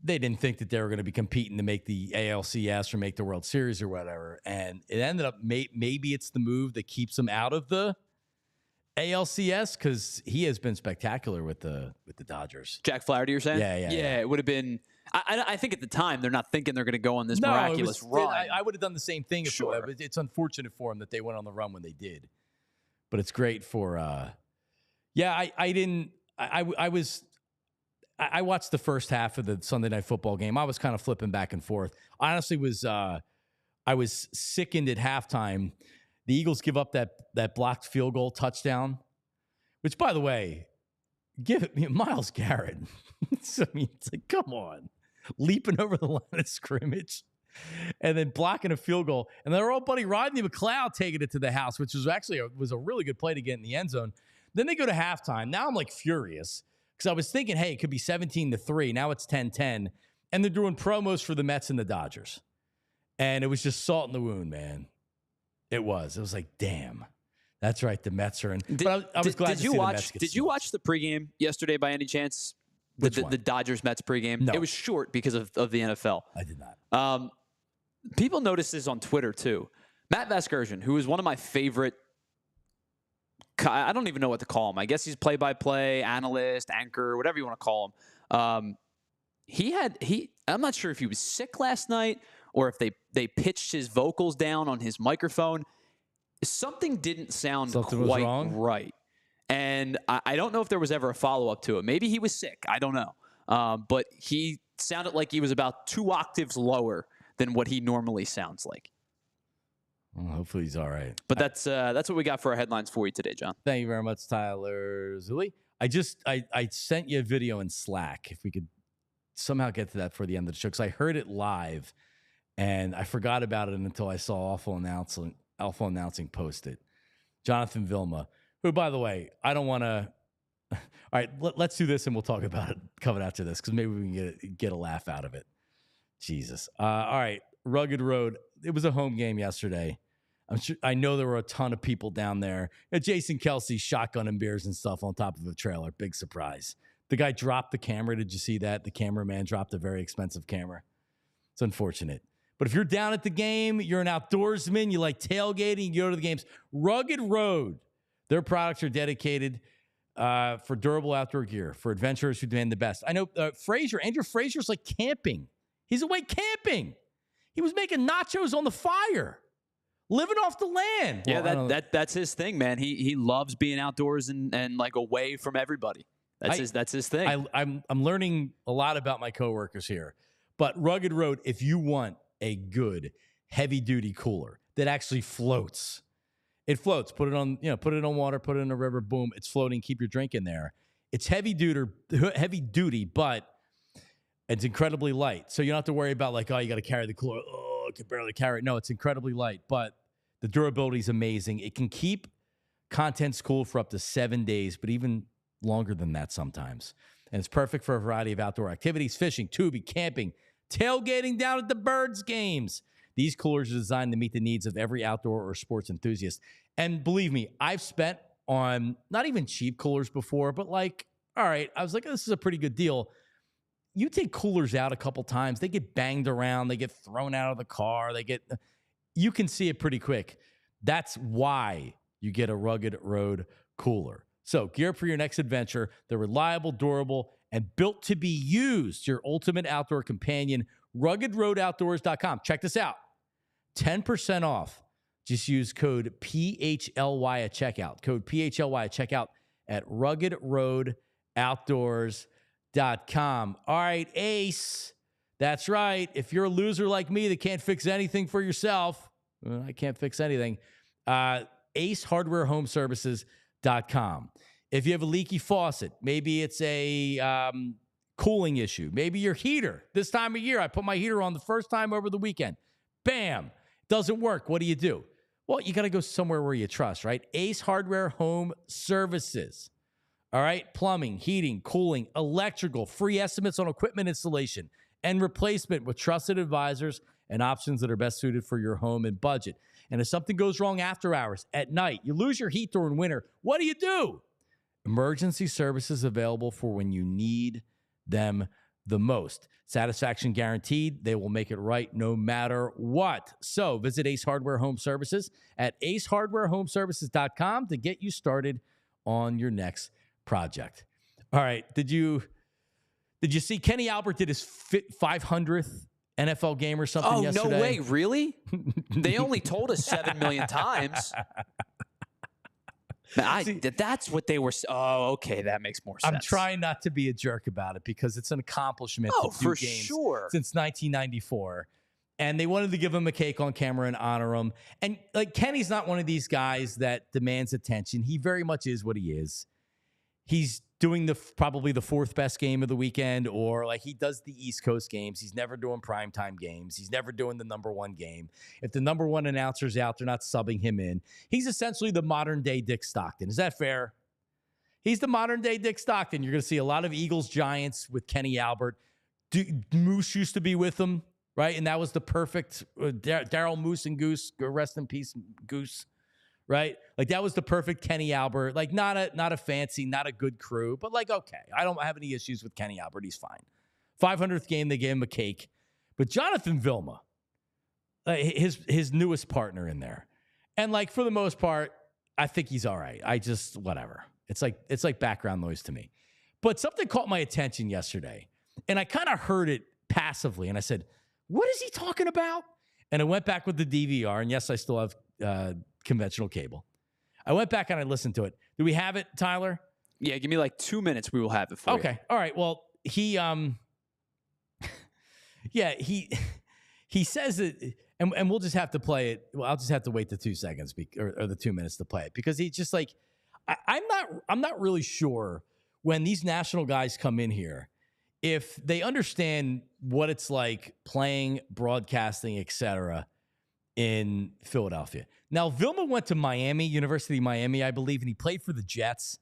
they didn't think that they were going to be competing to make the ALCS or make the World Series or whatever. And it ended up, maybe it's the move that keeps them out of the ALCS, because he has been spectacular with the Dodgers. Jack Flaherty, you're saying? Yeah. It would have been. I think at the time they're not thinking they're going to go on this miraculous run. I would have done the same thing. Sure. But it's unfortunate for him that they went on the run when they did. But it's great for. I watched the first half of the Sunday Night Football game. I was kind of flipping back and forth. I honestly I was sickened at halftime. The Eagles give up that blocked field goal touchdown, which, by the way, give it Myles Garrett. It's like, come on, leaping over the line of scrimmage and then blocking a field goal, and they're all buddy Rodney McLeod taking it to the house, which was actually was a really good play to get in the end zone. Then they go to halftime. Now I'm like furious because I was thinking, hey, it could be 17-3. Now it's 10-10, and they're doing promos for the Mets and the Dodgers, and it was just salt in the wound, man. It was like, damn, that's right. The Mets are in. But I was glad to see the Mets get Did you watch the pregame yesterday by any chance? The Dodgers-Mets pregame? No. It was short because of the NFL. I did not. People noticed this on Twitter, too. Matt Vasgersian, who is one of my favorite, I don't even know what to call him. I guess he's play-by-play, analyst, anchor, whatever you want to call him. I'm not sure if he was sick last night or if they pitched his vocals down on his microphone. Something didn't sound quite right. And I don't know if there was ever a follow-up to it. Maybe he was sick. I don't know. but he sounded like he was about 2 octaves lower than what he normally sounds like. Well, hopefully he's all right. But that's what we got for our headlines for you today, John. Thank you very much, Tyler Zulli. I sent you a video in Slack. If we could somehow get to that for the end of the show, because I heard it live and I forgot about it until I saw Awful Announcing post it. Jonathan Vilma, who, by the way, I don't want to. All right, let's do this and we'll talk about it coming after this, because maybe we can get a laugh out of it. Jesus. All right, Rugged Road. It was a home game yesterday. I know there were a ton of people down there. Jason Kelsey shotgunning beers and stuff on top of a trailer. Big surprise. The guy dropped the camera. Did you see that? The cameraman dropped a very expensive camera. It's unfortunate. But if you're down at the game, you're an outdoorsman, you like tailgating, you go to the games. Rugged Road. Their products are dedicated for durable outdoor gear, for adventurers who demand the best. I know Andrew Frazier's like camping. He's away camping. He was making nachos on the fire, living off the land. Yeah, well, that's his thing, man. He loves being outdoors and like away from everybody. That's his thing. I'm learning a lot about my coworkers here. But Rugged Road, if you want a good heavy duty cooler that actually floats, it floats. Put it on water, put it in a river, boom, it's floating. Keep your drink in there. It's heavy duty, but it's incredibly light. So you don't have to worry about like, oh, you got to carry the cooler. Oh, I can barely carry it. No, it's incredibly light, but the durability is amazing. It can keep contents cool for up to 7 days, but even longer than that sometimes. And it's perfect for a variety of outdoor activities: fishing, tubing, camping, tailgating down at the Birds games. These coolers are designed to meet the needs of every outdoor or sports enthusiast. And believe me, I've spent on not even cheap coolers before, but like, all right, I was like, this is a pretty good deal. You take coolers out a couple times, they get banged around, they get thrown out of the car, you can see it pretty quick. That's why you get a Rugged Road cooler. So gear up for your next adventure. They're reliable, durable, and built to be used. Your ultimate outdoor companion, ruggedroadoutdoors.com. Check this out. 10% off. Just use code PHLY at checkout. Code PHLY at checkout at ruggedroadoutdoors.com. All right, Ace. That's right. If you're a loser like me that can't fix anything for yourself, I can't fix anything. AceHardwareHomeServices.com. If you have a leaky faucet, maybe it's a cooling issue. Maybe your heater. This time of year, I put my heater on the first time over the weekend. Bam. Doesn't work. What do? Well, you got to go somewhere where you trust, right? Ace Hardware Home Services. All right. Plumbing, heating, cooling, electrical, free estimates on equipment installation and replacement with trusted advisors and options that are best suited for your home and budget. And if something goes wrong after hours, at night, you lose your heat during winter, what do? Emergency services available for when you need them the most. Satisfaction guaranteed. They will make it right no matter what. So visit Ace Hardware Home Services at acehardwarehomeservices.com to get you started on your next project. All right. Did you see Kenny Albert did his 500th NFL game or something yesterday? Oh, no way. Really? They only told us 7 million times. That's what they were. Oh, okay. That makes more sense. I'm trying not to be a jerk about it because it's an accomplishment to do games since 1994. And they wanted to give him a cake on camera and honor him. And like Kenny's not one of these guys that demands attention. He very much is what he is. He's doing probably the 4th best game of the weekend, or like he does the East Coast games. He's never doing primetime games. He's never doing the number 1 game. If the number 1 announcer's out, they're not subbing him in. He's essentially the modern day Dick Stockton. Is that fair? He's the modern day Dick Stockton. You're going to see a lot of Eagles Giants with Kenny Albert. Moose used to be with him, right? And that was the perfect Daryl Moose and Goose. Rest in peace, Goose. Right? Like that was the perfect Kenny Albert. Like not a fancy, not a good crew, but like, okay, I don't have any issues with Kenny Albert. He's fine. 500th game, they gave him a cake. But Jonathan Vilma, his newest partner in there. And like for the most part, I think he's all right. Whatever. It's like background noise to me. But something caught my attention yesterday. And I kind of heard it passively. And I said, what is he talking about? And I went back with the DVR. And yes, I still have conventional cable. I went back and I listened to it. Do we have it, Tyler? Yeah, give me like 2 minutes. We will have it for you. Okay. All right. Well, he yeah, he says that, and we'll just have to play it. Well, I'll just have to wait the 2 seconds or the 2 minutes to play it, because he's just like, I'm not really sure when these national guys come in here if they understand what it's like playing, broadcasting, etc. in Philadelphia. Now, Vilma went to Miami, University of Miami, I believe, and he played for the Jets.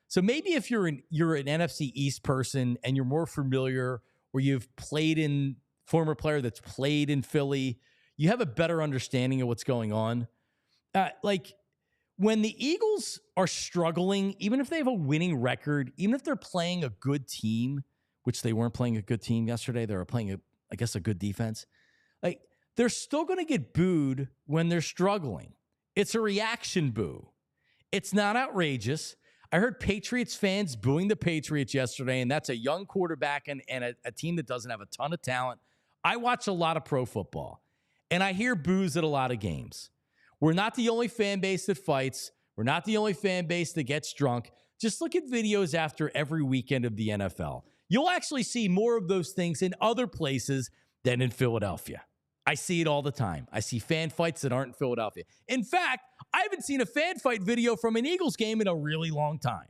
So maybe if you're an NFC East person and you're more familiar, or you've played in, former player that's played in Philly, you have a better understanding of what's going on. Like when the Eagles are struggling, even if they have a winning record, even if they're playing a good team, which they weren't playing a good team yesterday, they were playing a good defense. Like they're still going to get booed when they're struggling. It's a reaction boo. It's not outrageous. I heard Patriots fans booing the Patriots yesterday, and that's a young quarterback and a team that doesn't have a ton of talent. I watch a lot of pro football, and I hear boos at a lot of games. We're not the only fan base that fights. We're not the only fan base that gets drunk. Just look at videos after every weekend of the NFL. You'll actually see more of those things in other places than in Philadelphia. I see it all the time. I see fan fights that aren't in Philadelphia. In fact, I haven't seen a fan fight video from an Eagles game in a really long time.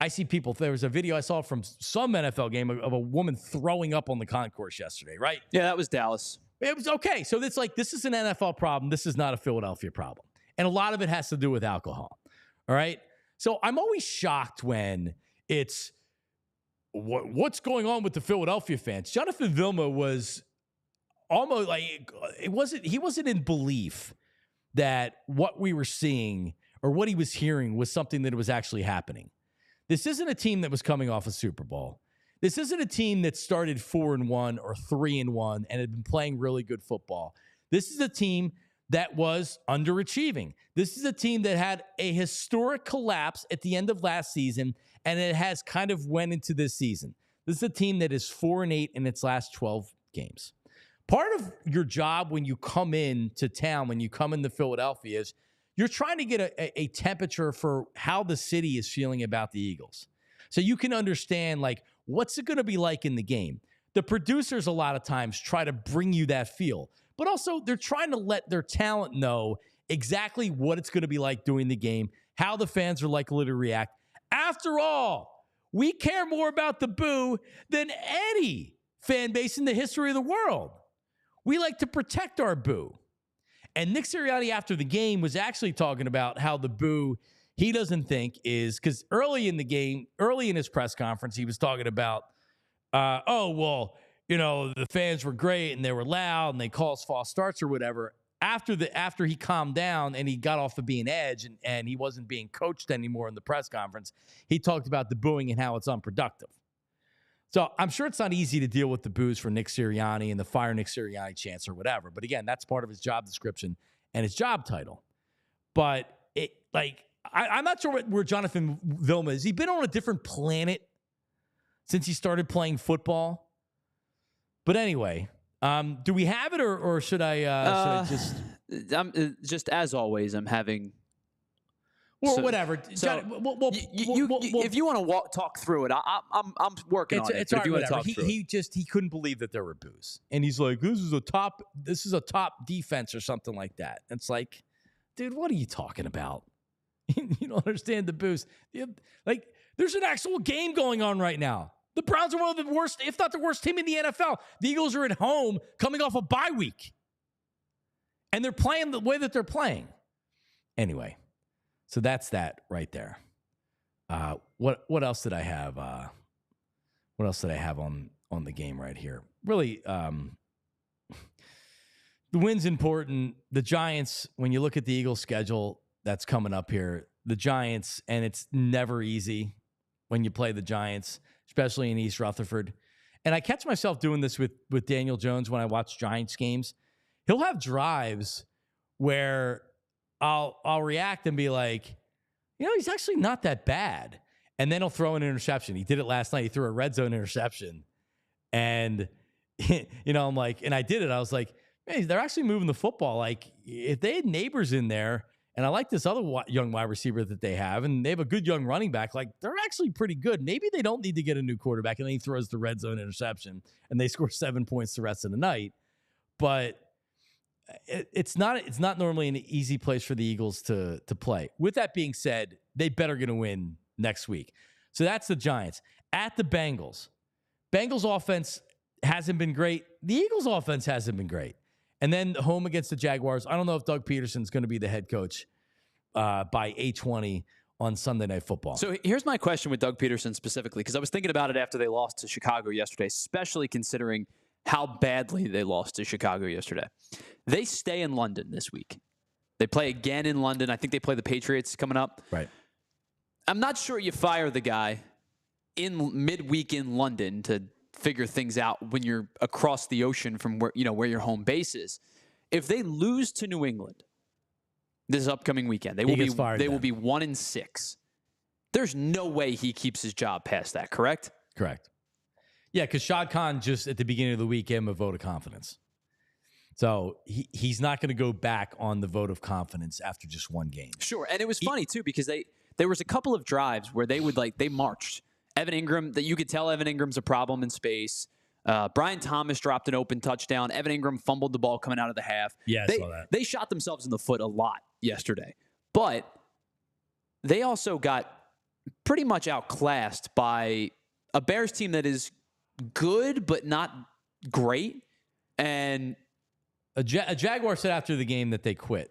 I see people, there was a video I saw from some NFL game of a woman throwing up on the concourse yesterday, right? Yeah, that was Dallas. It was okay. So it's like, this is an NFL problem. This is not a Philadelphia problem. And a lot of it has to do with alcohol. All right. So I'm always shocked when it's what's going on with the Philadelphia fans. Jonathan Vilma was almost like, he wasn't in belief that what we were seeing or what he was hearing was something that was actually happening. This isn't a team that was coming off a Super Bowl. This isn't a team that started 4-1 or 3-1 and had been playing really good football. This is a team that was underachieving. This is a team that had a historic collapse at the end of last season, and it has kind of went into this season. This is a team that is 4-8 in its last 12 games. Part of your job when you come into town, when you come into Philadelphia, is you're trying to get a temperature for how the city is feeling about the Eagles. So you can understand, like, what's it going to be like in the game? The producers a lot of times try to bring you that feel, but also they're trying to let their talent know exactly what it's going to be like doing the game, how the fans are likely to react. After all, we care more about the boo than any fan base in the history of the world. We like to protect our boo. And Nick Sirianni after the game was actually talking about how the boo he doesn't think is, because early in the game, early in his press conference, he was talking about, the fans were great and they were loud and they caused false starts or whatever. After he calmed down and he got off of being edge and he wasn't being coached anymore in the press conference, he talked about the booing and how it's unproductive. So I'm sure it's not easy to deal with the boos for Nick Sirianni and the fire Nick Sirianni chants or whatever. But again, that's part of his job description and his job title. But I'm not sure where Jonathan Vilma is. He's been on a different planet since he started playing football. But anyway, do we have it or should I just? I'm just as always. I'm having. Or whatever. So if you want to talk through it, I'm working on it. It's all right, whatever. He couldn't believe that there were boos, and he's like, "This is a top defense or something like that." And it's like, dude, what are you talking about? You don't understand the boos. Like, there's an actual game going on right now. The Browns are one of the worst, if not the worst team in the NFL. The Eagles are at home, coming off a bye week, and they're playing the way that they're playing. Anyway. So that's that right there. What else did I have? What else did I have on the game right here? Really, the win's important. The Giants, when you look at the Eagles' schedule that's coming up here, the Giants, and it's never easy when you play the Giants, especially in East Rutherford. And I catch myself doing this with Daniel Jones when I watch Giants games. He'll have drives where I'll react and be like, he's actually not that bad. And then he'll throw an interception. He did it last night. He threw a red zone interception. And, I'm like, and I did it. I was like, hey, they're actually moving the football. Like, if they had neighbors in there And I like this other young wide receiver that they have, and they have a good young running back. Like, they're actually pretty good. Maybe they don't need to get a new quarterback, and then he throws the red zone interception, and they score 7 points the rest of the night. But it's not normally an easy place for the Eagles to play. With that being said, they better going to win next week. So that's the Giants. At the Bengals. Bengals offense hasn't been great. The Eagles offense hasn't been great. And then home against the Jaguars. I don't know if Doug Pederson's going to be the head coach by 8:20 on Sunday Night Football. So here's my question with Doug Pederson specifically, because I was thinking about it after they lost to Chicago yesterday, especially considering how badly they lost to Chicago yesterday. They stay in London this week. They play again in London. I think they play the Patriots coming up. Right. I'm not sure you fire the guy in midweek in London to figure things out when you're across the ocean from where your home base is. If they lose to New England this upcoming weekend, they will be 1-6. There's no way he keeps his job past that, correct? Correct. Yeah, because Shad Khan just at the beginning of the week gave him a vote of confidence. So he's not going to go back on the vote of confidence after just one game. Sure, and it was funny too because there was a couple of drives where they marched. Evan Ingram, that you could tell Evan Ingram's a problem in space. Brian Thomas dropped an open touchdown. Evan Ingram fumbled the ball coming out of the half. Yeah, I saw that. They shot themselves in the foot a lot yesterday. But they also got pretty much outclassed by a Bears team that is good but not great. And a Jaguar said after the game that they quit.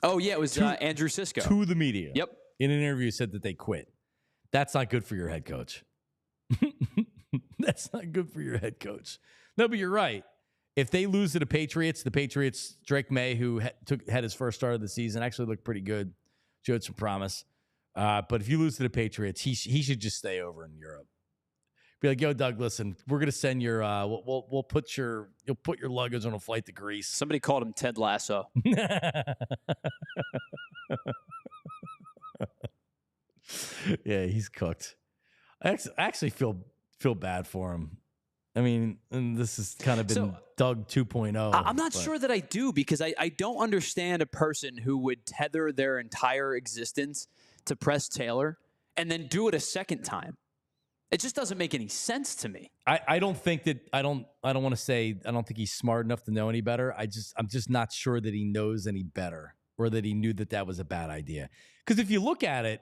Oh, yeah, it was Andrew Sisko. To the media. Yep. In an interview said that they quit. That's not good for your head coach. That's not good for your head coach. No, but you're right. If they lose to the Patriots, Drake May, who had his first start of the season, actually looked pretty good, showed some promise. But if you lose to the Patriots, he should just stay over in Europe. Be like, yo, Doug, listen, we're gonna send your you'll put your luggage on a flight to Greece. Somebody called him Ted Lasso. Yeah, he's cooked. I actually feel bad for him. I mean, and this has kind of been Doug 2.0. I'm not sure that I do, because I don't understand a person who would tether their entire existence to Press Taylor and then do it a second time. It just doesn't make any sense to me. I don't think that I don't want to say I don't think he's smart enough to know any better. I'm just not sure that he knows any better, or that he knew that was a bad idea. Because if you look at it,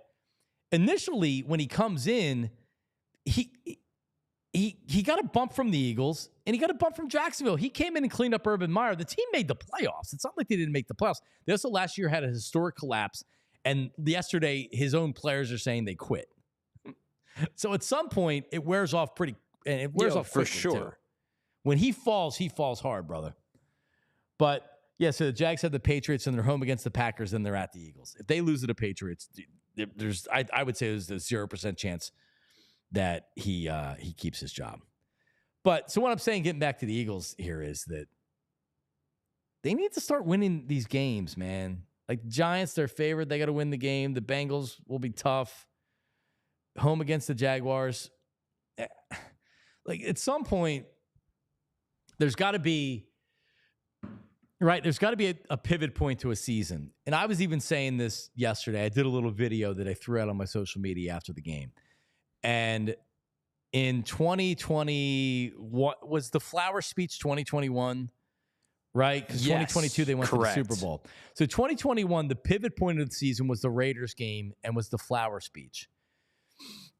initially when he comes in, he got a bump from the Eagles and he got a bump from Jacksonville. He came in and cleaned up Urban Meyer. The team made the playoffs. It's not like they didn't make the playoffs. They also last year had a historic collapse, and yesterday his own players are saying they quit. So at some point, it wears off off for sure. Too. When he falls hard, brother. But yeah, so the Jags have the Patriots and they're home against the Packers, and they're at the Eagles. If they lose to the Patriots, I would say there's a 0% chance that he keeps his job. But so what I'm saying, getting back to the Eagles here, is that they need to start winning these games, man. Like the Giants, they're favored. They got to win the game. The Bengals will be tough. Home against the Jaguars. Like at some point, there's got to be a pivot point to a season. And I was even saying this yesterday. I did a little video that I threw out on my social media after the game. And in 2020, what was the flower speech 2021? Right? Because 2022, they went to the Super Bowl. So 2021, the pivot point of the season was the Raiders game and was the flower speech.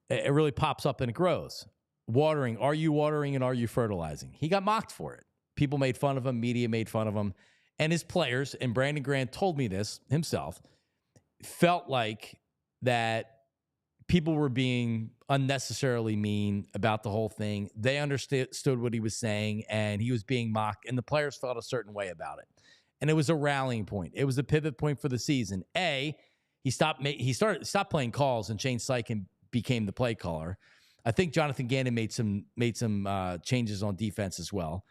It really pops up and it grows. Watering. Are you watering and are you fertilizing? He got mocked for it. People made fun of him. Media made fun of him. And his players, and Brandon Grant told me this himself, felt like that people were being unnecessarily mean about the whole thing. They understood what he was saying, and he was being mocked, and the players felt a certain way about it. And it was a rallying point. It was a pivot point for the season. He stopped playing calls, and Shane Steichen became the play caller. I think Jonathan Gannon made some changes on defense as well.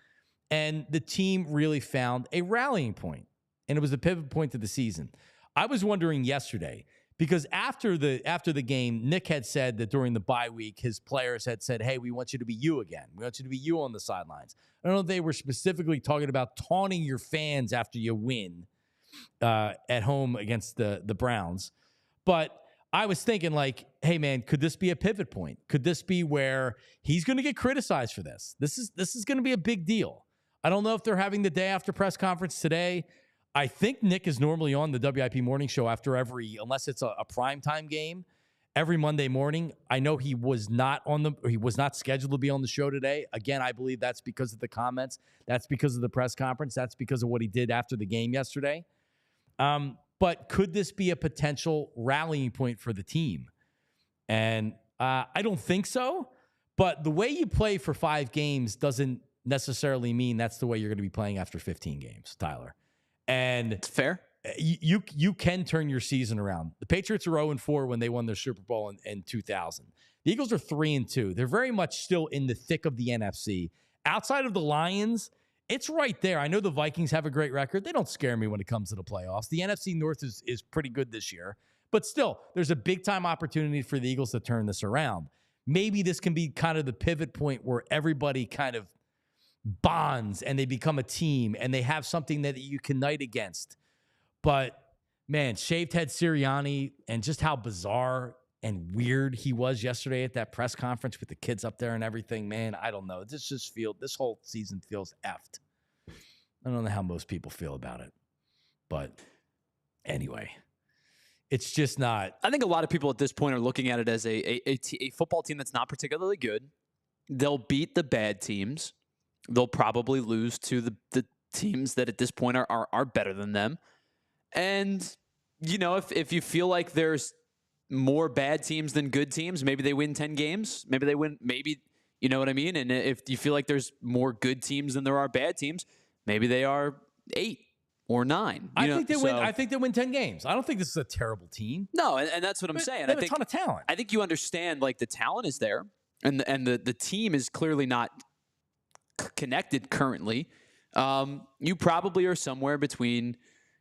And the team really found a rallying point, and it was a pivot point to the season. I was wondering yesterday, because after the game, Nick had said that during the bye week, his players had said, hey, we want you to be you again. We want you to be you on the sidelines. I don't know if they were specifically talking about taunting your fans after you win, at home against the Browns. But I was thinking, like, hey, man, could this be a pivot point? Could this be where he's going to get criticized for this? This is going to be a big deal. I don't know if they're having the day after press conference today. I think Nick is normally on the WIP morning show after unless it's a primetime game, every Monday morning. I know he was not scheduled to be on the show today. Again, I believe that's because of the comments. That's because of the press conference. That's because of what he did after the game yesterday. But could this be a potential rallying point for the team? And I don't think so. But the way you play for 5 games doesn't necessarily mean that's the way you're going to be playing after 15 games, Tyler. And It's fair. You can turn your season around. The Patriots are 0-4 when they won their Super Bowl in 2000. The Eagles are 3-2. They're very much still in the thick of the NFC. Outside of the Lions, it's right there. I know the Vikings have a great record. They don't scare me when it comes to the playoffs. The NFC North is pretty good this year. But still, there's a big-time opportunity for the Eagles to turn this around. Maybe this can be kind of the pivot point where everybody kind of bonds and they become a team and they have something that you can unite against. But, man, shaved head Sirianni and just how bizarre and weird he was yesterday at that press conference with the kids up there and everything, man, I don't know. This whole season feels effed. I don't know how most people feel about it. But anyway, it's just not. I think a lot of people at this point are looking at it as a football team that's not particularly good. They'll beat the bad teams. They'll probably lose to the teams that at this point are better than them. And, you know, if you feel like there's more bad teams than good teams, maybe they win 10 games. Maybe they win, you know what I mean? And if you feel like there's more good teams than there are bad teams, maybe they are 8 or 9. I think they win 10 games. I don't think this is a terrible team. No, and that's what I'm saying. They have a ton of talent. I think you understand, like, the talent is there, and the team is clearly not connected currently. You probably are somewhere between,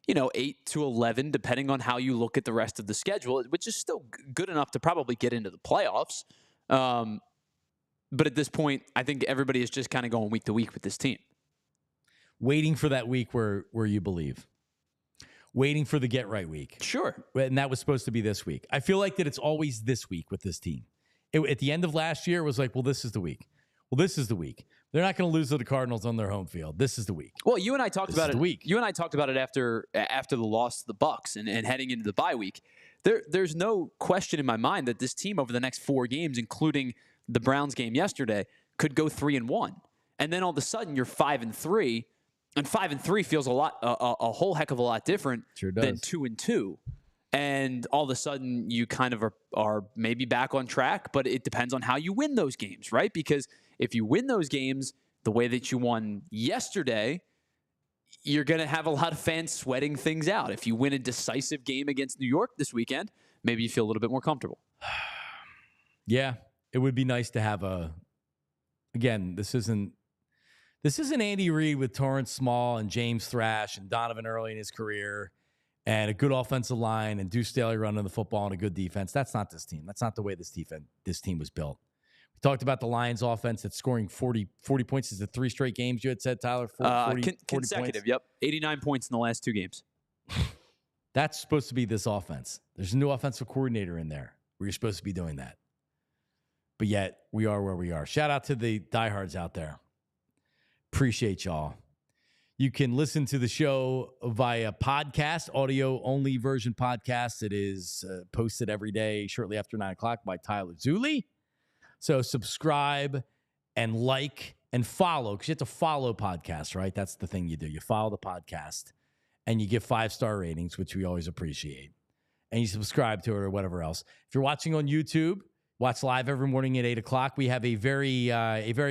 8 to 11, depending on how you look at the rest of the schedule, which is still good enough to probably get into the playoffs. But at this point, I think everybody is just kind of going week to week with this team. Waiting for that week where you believe. Waiting for the get right week. Sure. And that was supposed to be this week. I feel like that it's always this week with this team. At the end of last year, it was like, well, this is the week. Well, this is the week. They're not going to lose to the Cardinals on their home field. This is the week. Well, you and I talked about it. Week. You and I talked about it after the loss to the Bucs and heading into the bye week. There's no question in my mind that this team over the next 4 games, including the Browns game yesterday, could go 3-1. And then all of a sudden you're 5-3, and 5-3 feels a whole heck of a lot different than 2-2. And all of a sudden you kind of are maybe back on track, but it depends on how you win those games, right? Because if you win those games the way that you won yesterday, you're going to have a lot of fans sweating things out. If you win a decisive game against New York this weekend, maybe you feel a little bit more comfortable. Yeah, it would be nice to have again, this isn't Andy Reid with Torrance Small and James Thrash and Donovan early in his career and a good offensive line and Deuce Staley running the football and a good defense. That's not this team. That's not the way this team was built. We talked about the Lions offense that's scoring 40 points. Is it 3 straight games you had said, Tyler? 40 consecutive, points? Yep. 89 points in the last 2 games. That's supposed to be this offense. There's a new offensive coordinator in there where you're supposed to be doing that. But yet, we are where we are. Shout out to the diehards out there. Appreciate y'all. You can listen to the show via podcast, audio-only version podcast. It is posted every day shortly after 9 o'clock by Tyler Zulli. So subscribe and like and follow, because you have to follow podcasts, right? That's the thing you do. You follow the podcast, and you give 5-star ratings, which we always appreciate. And you subscribe to it or whatever else. If you're watching on YouTube, watch live every morning at 8 o'clock. We have a very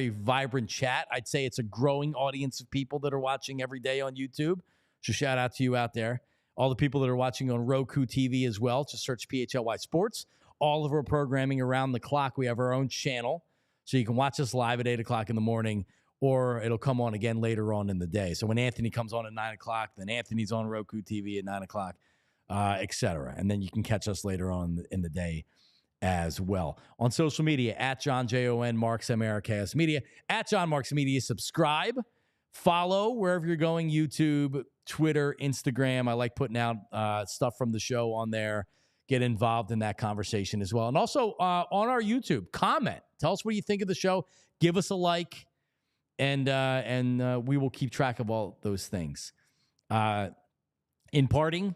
vibrant chat. I'd say it's a growing audience of people that are watching every day on YouTube. So shout out to you out there. All the people that are watching on Roku TV as well. Just search PHLY Sports. All of our programming around the clock. We have our own channel. So you can watch us live at 8 o'clock in the morning, or it'll come on again later on in the day. So when Anthony comes on at 9 o'clock, then Anthony's on Roku TV at 9 o'clock, et cetera. And then you can catch us later on in the day as well. On social media, at Jon, Jon Marks, MARKS Media, at Jon Marks Media. Subscribe, Follow wherever you're going, YouTube, Twitter, Instagram. I like putting out stuff from the show on there. Get involved in that conversation as well. And also on our YouTube, comment. Tell us what you think of the show. Give us a like, and we will keep track of all those things. In parting,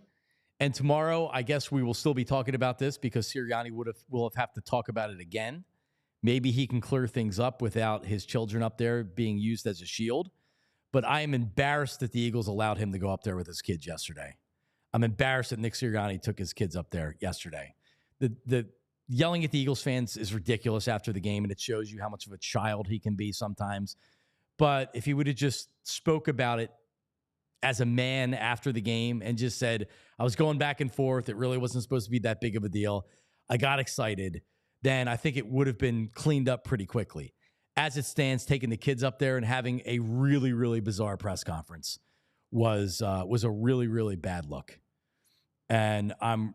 and tomorrow, I guess we will still be talking about this because Sirianni will have to talk about it again. Maybe he can clear things up without his children up there being used as a shield. But I am embarrassed that the Eagles allowed him to go up there with his kids yesterday. I'm embarrassed that Nick Sirianni took his kids up there yesterday. The yelling at the Eagles fans is ridiculous after the game, and it shows you how much of a child he can be sometimes. But if he would have just spoke about it as a man after the game and just said, I was going back and forth, it really wasn't supposed to be that big of a deal, I got excited, then I think it would have been cleaned up pretty quickly. As it stands, taking the kids up there and having a really, really bizarre press conference was a really, really bad look. And I'm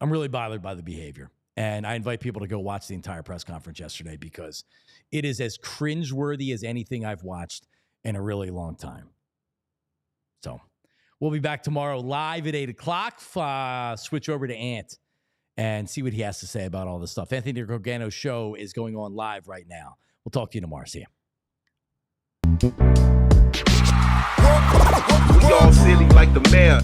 really bothered by the behavior. And I invite people to go watch the entire press conference yesterday because it is as cringeworthy as anything I've watched in a really long time. So we'll be back tomorrow live at 8 o'clock. Switch over to Ant and see what he has to say about all this stuff. Anthony Gorgano's show is going on live right now. We'll talk to you tomorrow. See you. We all silly like the mayor.